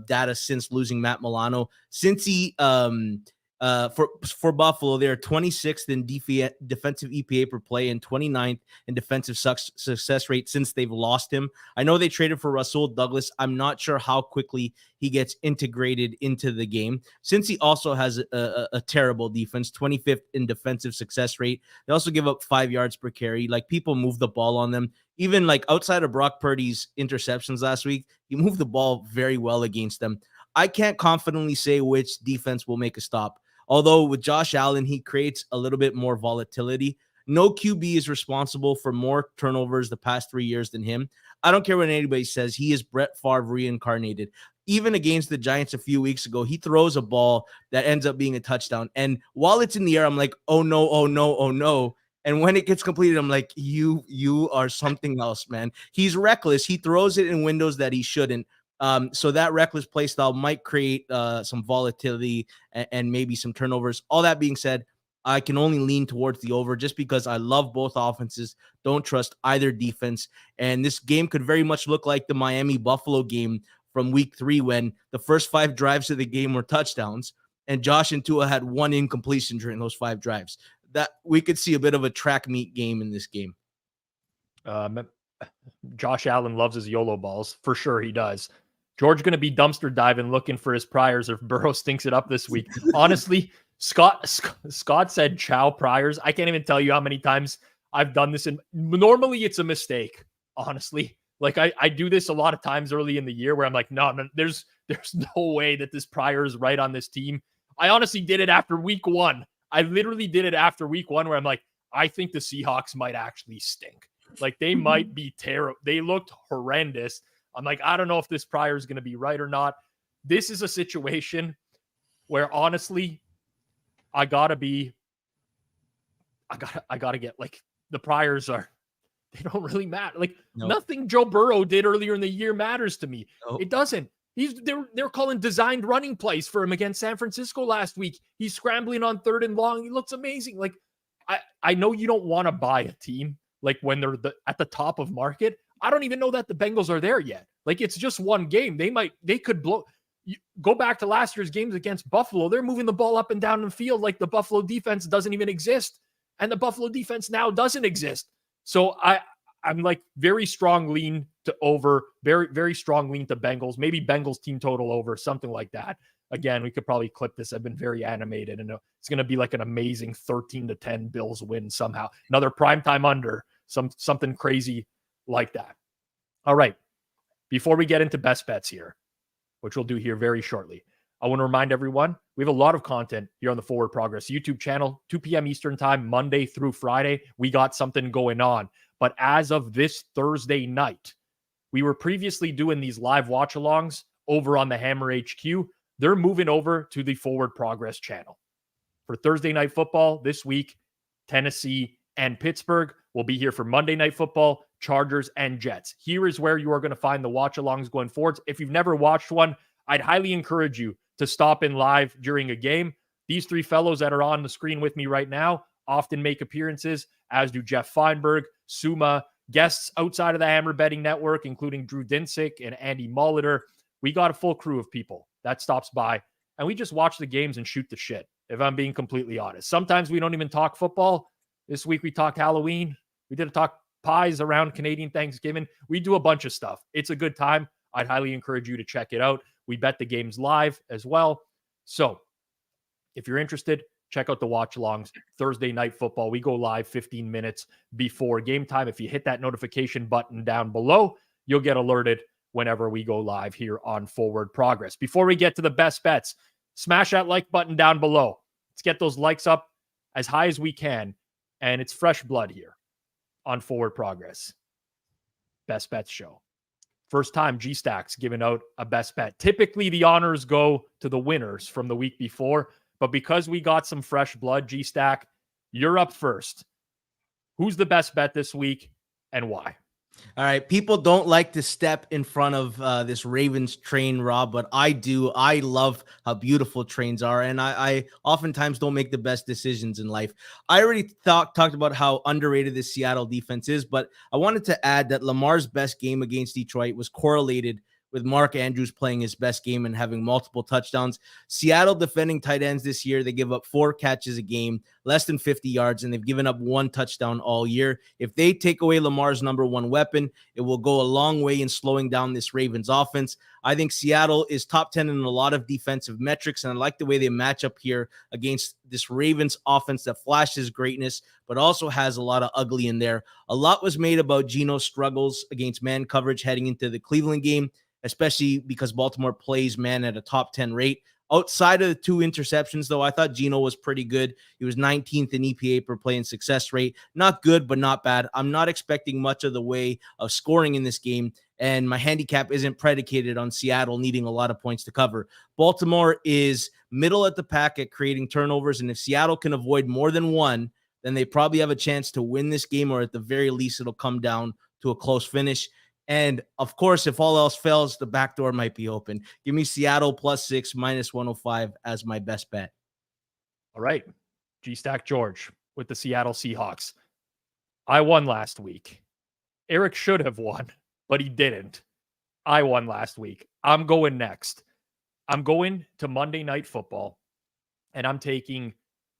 data since losing Matt Milano. Since he, for Buffalo, they're 26th in defensive EPA per play and 29th in defensive success rate since they've lost him. I know they traded for Rasul Douglas. I'm not sure how quickly he gets integrated into the game, since he also has a terrible defense, 25th in defensive success rate. They also give up 5 yards per carry. Like, people move the ball on them. Even like outside of Brock Purdy's interceptions last week, he moved the ball very well against them. I can't confidently say which defense will make a stop. Although with Josh Allen, he creates a little bit more volatility. No QB is responsible for more turnovers the past 3 years than him. I don't care what anybody says. He is Brett Favre reincarnated. Even against the Giants a few weeks ago, he throws a ball that ends up being a touchdown. And while it's in the air, I'm like, oh no, oh no, oh no. And when it gets completed, I'm like, you are something else, man. He's reckless. He throws it in windows that he shouldn't. So that reckless play style might create some volatility and maybe some turnovers. All that being said, I can only lean towards the over just because I love both offenses. Don't trust either defense. And this game could very much look like the Miami-Buffalo game from week 3 when the first 5 drives of the game were touchdowns and Josh and Tua had 1 incompletion during those 5 drives. That we could see a bit of a track meet game in this game. Josh Allen loves his YOLO balls. For sure he does. George going to be dumpster diving looking for his priors if Burrow stinks it up this week. Honestly, Scott said chow priors. I can't even tell you how many times I've done this. And normally it's a mistake, honestly. Like I do this a lot of times early in the year where I'm like, no, there's no way that this prior is right on this team. I honestly did it after week 1. I literally did it after week 1 where I'm like, I think the Seahawks might actually stink. Like they might be terrible. They looked horrendous. I'm like, I don't know if this prior is going to be right or not. This is a situation where honestly, I gotta get like the priors they don't really matter. Like nothing Joe Burrow did earlier in the year matters to me. It doesn't. They're calling designed running plays for him against San Francisco last week. He's scrambling on 3rd and long. He looks amazing. Like I know you don't want to buy a team like when they're at the top of market. I don't even know that the Bengals are there yet. Like it's just one game. They could blow. You go back to last year's games against Buffalo. They're moving the ball up and down the field like the Buffalo defense doesn't even exist. And the Buffalo defense now doesn't exist. So I'm like very strong lean to over, very, very strong lean to Bengals, maybe Bengals team total over, something like that. Again, we could probably clip this. I've been very animated and it's going to be like an amazing 13-10 Bills win somehow. Another primetime under, something crazy like that. All right. Before we get into best bets here, which we'll do here very shortly, I want to remind everyone, we have a lot of content here on the Forward Progress YouTube channel, 2 p.m. Eastern time, Monday through Friday. We got something going on. But as of this Thursday night, we were previously doing these live watch-alongs over on the Hammer HQ. They're moving over to the Forward Progress channel. For Thursday Night Football this week, Tennessee and Pittsburgh. will be here for Monday Night Football, Chargers, and Jets. Here is where you are going to find the watch-alongs going forward. If you've never watched one, I'd highly encourage you to stop in live during a game. These three fellows that are on the screen with me right now often make appearances, as do Jeff Feinberg, Suma, guests outside of the Hammer Betting Network, including Drew Dinsick and Andy Molitor. We got a full crew of people that stops by, and we just watch the games and shoot the shit, if I'm being completely honest. Sometimes we don't even talk football. This week we talked Halloween. We did talk pies around Canadian Thanksgiving. We do a bunch of stuff. It's a good time. I'd highly encourage you to check it out. We bet the games live as well. So if you're interested, check out the watch-alongs. Thursday Night Football. We go live 15 minutes before game time. If you hit that notification button down below, you'll get alerted whenever we go live here on Forward Progress. Before we get to the best bets, smash that like button down below. Let's get those likes up as high as we can. And it's fresh blood here on Forward Progress. Best Bets Show. First time G-Stack's giving out a best bet. Typically, the honors go to the winners from the week before. But because we got some fresh blood, G-Stack, you're up first. Who's the best bet this week and why? All right. People don't like to step in front of this Ravens train, Rob, but I do. I love how beautiful trains are, and I oftentimes don't make the best decisions in life. I already talked about how underrated this Seattle defense is, but I wanted to add that Lamar's best game against Detroit was correlated with Mark Andrews playing his best game and having multiple touchdowns. Seattle defending tight ends this year, they give up 4 catches a game, less than 50 yards, and they've given up 1 touchdown all year. If they take away Lamar's number 1 weapon, it will go a long way in slowing down this Ravens offense. I think Seattle is top 10 in a lot of defensive metrics, and I like the way they match up here against this Ravens offense that flashes greatness, but also has a lot of ugly in there. A lot was made about Geno's struggles against man coverage heading into the Cleveland game, especially because Baltimore plays man at a top 10 rate. Outside of the 2 interceptions, though, I thought Geno was pretty good. He was 19th in EPA per play and success rate. Not good, but not bad. I'm not expecting much of the way of scoring in this game, and my handicap isn't predicated on Seattle needing a lot of points to cover. Baltimore is middle at the pack at creating turnovers, and if Seattle can avoid more than 1, then they probably have a chance to win this game, or at the very least, it'll come down to a close finish. And, of course, if all else fails, the back door might be open. Give me Seattle +6, -105 as my best bet. All right. G-Stack George with the Seattle Seahawks. I won last week. Eric should have won, but he didn't. I won last week. I'm going next. I'm going to Monday Night Football, and I'm taking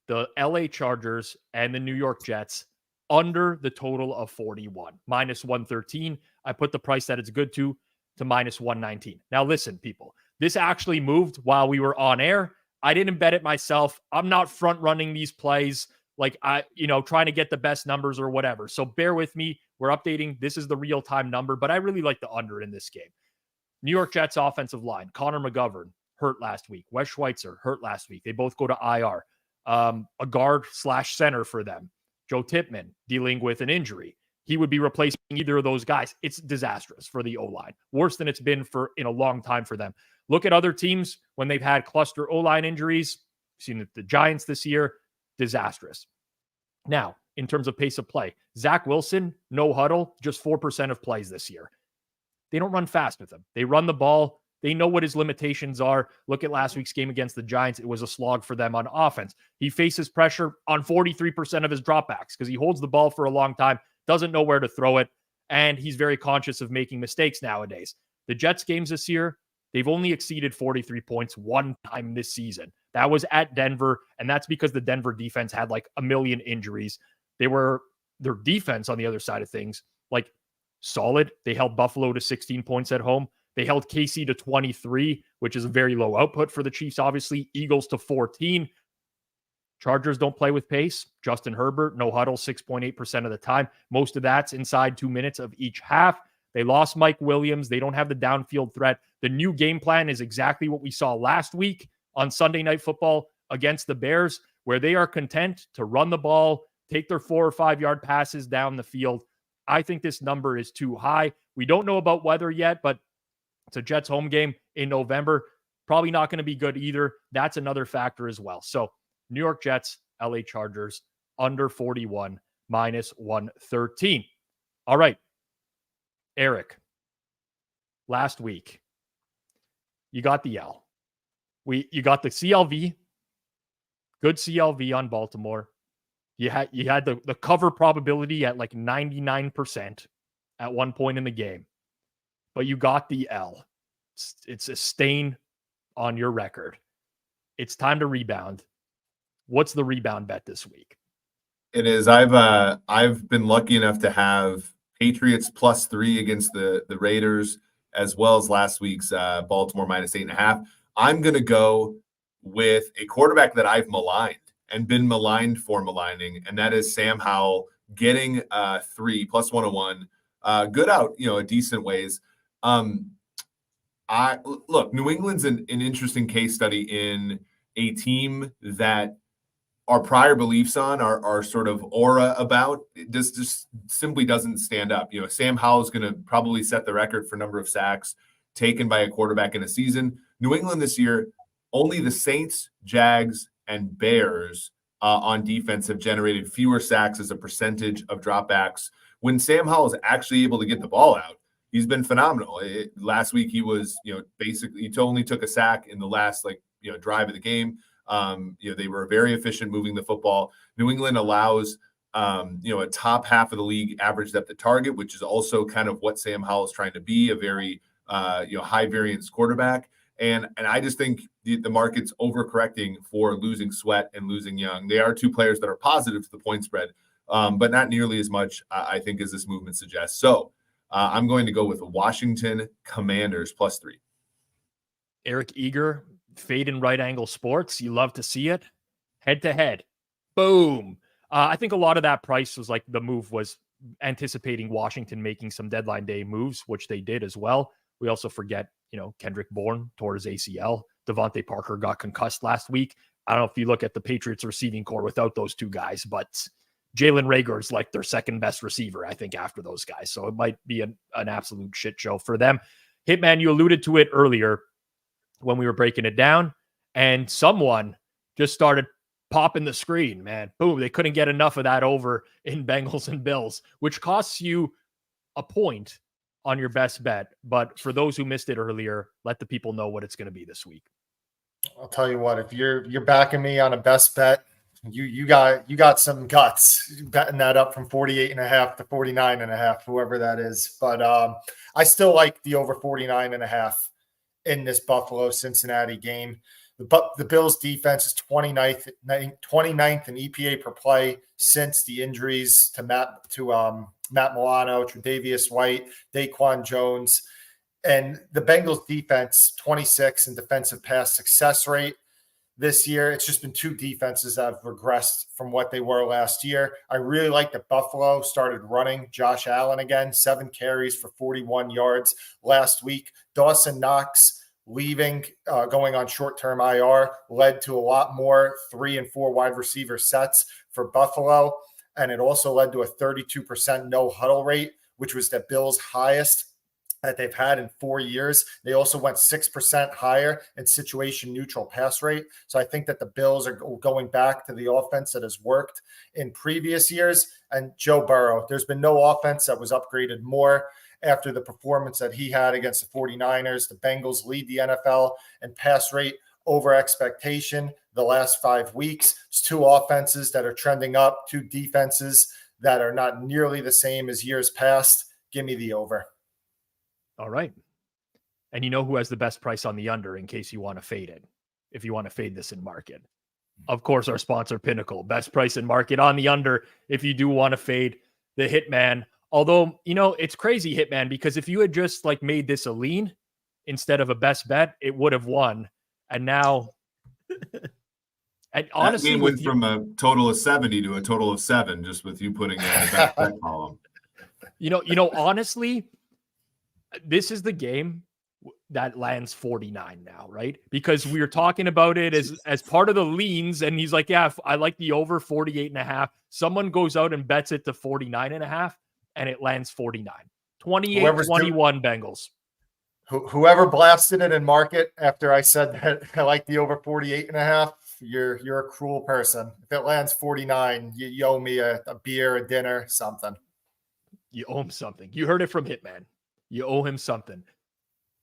the LA Chargers and the New York Jets under the total of 41, -113. I put the price that it's good to -119. Now, listen, people, this actually moved while we were on air. I didn't bet it myself. I'm not front running these plays like trying to get the best numbers or whatever. So bear with me. We're updating. This is the real time number, but I really like the under in this game. New York Jets offensive line, Connor McGovern hurt last week. Wes Schweitzer hurt last week. They both go to IR. A guard/center for them. Joe Tipman dealing with an injury. He would be replacing either of those guys. It's disastrous for the O-line. Worse than it's been in a long time for them. Look at other teams when they've had cluster O-line injuries. Seen the Giants this year. Disastrous. Now, in terms of pace of play, Zach Wilson, no huddle, just 4% of plays this year. They don't run fast with him. They run the ball. They know what his limitations are. Look at last week's game against the Giants. It was a slog for them on offense. He faces pressure on 43% of his dropbacks because he holds the ball for a long time, doesn't know where to throw it, and he's very conscious of making mistakes nowadays. The Jets games this year, they've only exceeded 43 points 1 time this season. That was at Denver, and that's because the Denver defense had like a million injuries. Their defense on the other side of things, like solid. They held Buffalo to 16 points at home. They held KC to 23, which is a very low output for the Chiefs, obviously. Eagles to 14. Chargers don't play with pace. Justin Herbert, no huddle, 6.8% of the time. Most of that's inside 2 minutes of each half. They lost Mike Williams. They don't have the downfield threat. The new game plan is exactly what we saw last week on Sunday Night Football against the Bears, where they are content to run the ball, take their 4 or 5 yard passes down the field. I think this number is too high. We don't know about weather yet, but it's a Jets home game in November. Probably not going to be good either. That's another factor as well. So New York Jets, LA Chargers, under 41, -113. All right. Eric, last week, you got the L. You got the CLV, good CLV on Baltimore. You had the cover probability at like 99% at one point in the game, but you got the L. It's a stain on your record. It's time to rebound. What's the rebound bet this week? It is. I've been lucky enough to have Patriots +3 against the Raiders, as well as last week's Baltimore -8.5. I'm going to go with a quarterback that I've maligned and been maligned for maligning, and that is Sam Howell getting 3 +101. Good out, a decent ways. Look, New England's an interesting case study in a team that our prior beliefs on our sort of aura about it just simply doesn't stand up. Sam Howell is going to probably set the record for number of sacks taken by a quarterback in a season. New England this year, only the Saints, Jags, and Bears on defense have generated fewer sacks as a percentage of dropbacks. When Sam Howell is actually able to get the ball out, he's been phenomenal. Last week, he was, basically, he only took a sack in the last, drive of the game. They were very efficient moving the football. New England allows, a top half of the league average depth at target, which is also kind of what Sam Howell is trying to be, a very, high variance quarterback. And I just think the market's overcorrecting for losing Sweat and losing Young. They are two players that are positive to the point spread, but not nearly as much, I think, as this movement suggests. So I'm going to go with Washington Commanders +3. Eric Eager, Fade and Right Angle Sports. You love to see it. Head to head. Boom. I think a lot of that price was like the move was anticipating Washington making some deadline day moves, which they did as well. We also forget, Kendrick Bourne tore his ACL. Devontae Parker got concussed last week. I don't know if you look at the Patriots receiving core without those two guys, but Jalen Reagor's like their second best receiver, I think, after those guys. So it might be an absolute shit show for them. Hitman, you alluded to it earlier when we were breaking it down, and someone just started popping the screen, man. Boom. They couldn't get enough of that over in Bengals and Bills, which costs you a point on your best bet. But for those who missed it earlier, let the people know what it's going to be this week. I'll tell you what, if you're backing me on a best bet, you got some guts betting that up from 48.5 to 49.5, whoever that is. But I still like the over 49.5 in this Buffalo-Cincinnati game. The Bills defense is 29th in EPA per play since the injuries to Matt Milano, Tre'Davious White, Daquan Jones. And the Bengals defense, 26 in defensive pass success rate this year. It's just been two defenses that have regressed from what they were last year. I really like that Buffalo started running Josh Allen again, 7 carries for 41 yards last week. Dawson Knox leaving, going on short-term IR, led to a lot more 3 and 4 wide receiver sets for Buffalo. And it also led to a 32% no huddle rate, which was the Bills' highest that they've had in 4 years. They also went 6% higher in situation neutral pass rate. So I think that the Bills are going back to the offense that has worked in previous years. And Joe Burrow, there's been no offense that was upgraded more after the performance that he had against the 49ers. The Bengals lead the NFL in pass rate over expectation the last 5 weeks. It's 2 offenses that are trending up, 2 defenses that are not nearly the same as years past. Give me the over. All right. And you know who has the best price on the under in case you want to fade it, if you want to fade this in market? Of course, our sponsor, Pinnacle. Best price in market on the under if you do want to fade the Hitman. Although, it's crazy, Hitman, because if you had just made this a lean instead of a best bet, it would have won. And now, and honestly, that game went from a total of 70 to a total of 7, just with you putting in the best bet column. Honestly, this is the game that lands 49 now, right? Because we were talking about it as part of the leans, and he's like, yeah, I like the over 48.5. Someone goes out and bets it to 49.5. And it lands 49. 28-21 Bengals. Whoever blasted it in market after I said that I like the over 48.5, You're a cruel person. If it lands 49, you owe me a beer, a dinner, something. You owe him something. You heard it from Hitman. You owe him something.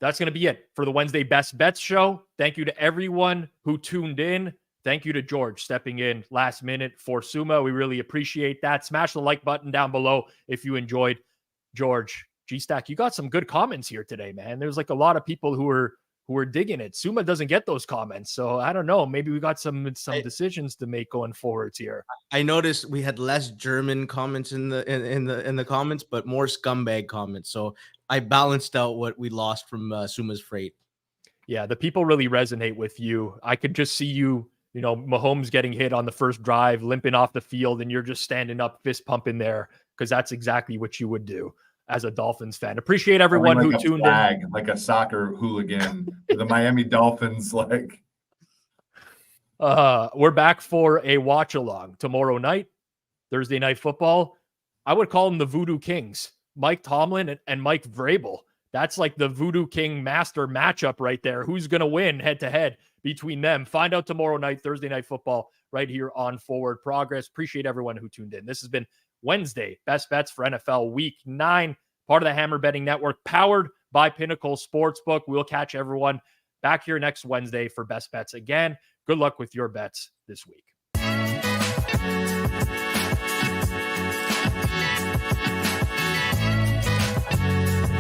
That's going to be it for the Wednesday Best Bets show. Thank you to everyone who tuned in. Thank you to George stepping in last minute for Suma. We really appreciate that. Smash the like button down below if you enjoyed. George, G-Stack, you got some good comments here today, man. There's like a lot of people who are digging it. Suma doesn't get those comments, so I don't know. Maybe we got some decisions to make going forwards here. I noticed we had less German comments in the comments, but more scumbag comments. So I balanced out what we lost from Suma's freight. Yeah, the people really resonate with you. I could just see you, Mahomes getting hit on the first drive, limping off the field, and you're just standing up, fist pumping there, because that's exactly what you would do as a Dolphins fan. Appreciate everyone who tuned in. Like a soccer hooligan with the Miami Dolphins. We're back for a watch along tomorrow night, Thursday Night Football. I would call them the Voodoo Kings, Mike Tomlin and Mike Vrabel. That's like the Voodoo King master matchup right there. Who's going to win head to head between them? Find out tomorrow night, Thursday Night Football, right here on Forward Progress. Appreciate everyone who tuned in. This has been Wednesday Best Bets for NFL Week 9, part of the Hammer Betting Network, powered by Pinnacle Sportsbook. We'll catch everyone back here next Wednesday for Best Bets again. Good luck with your bets this week.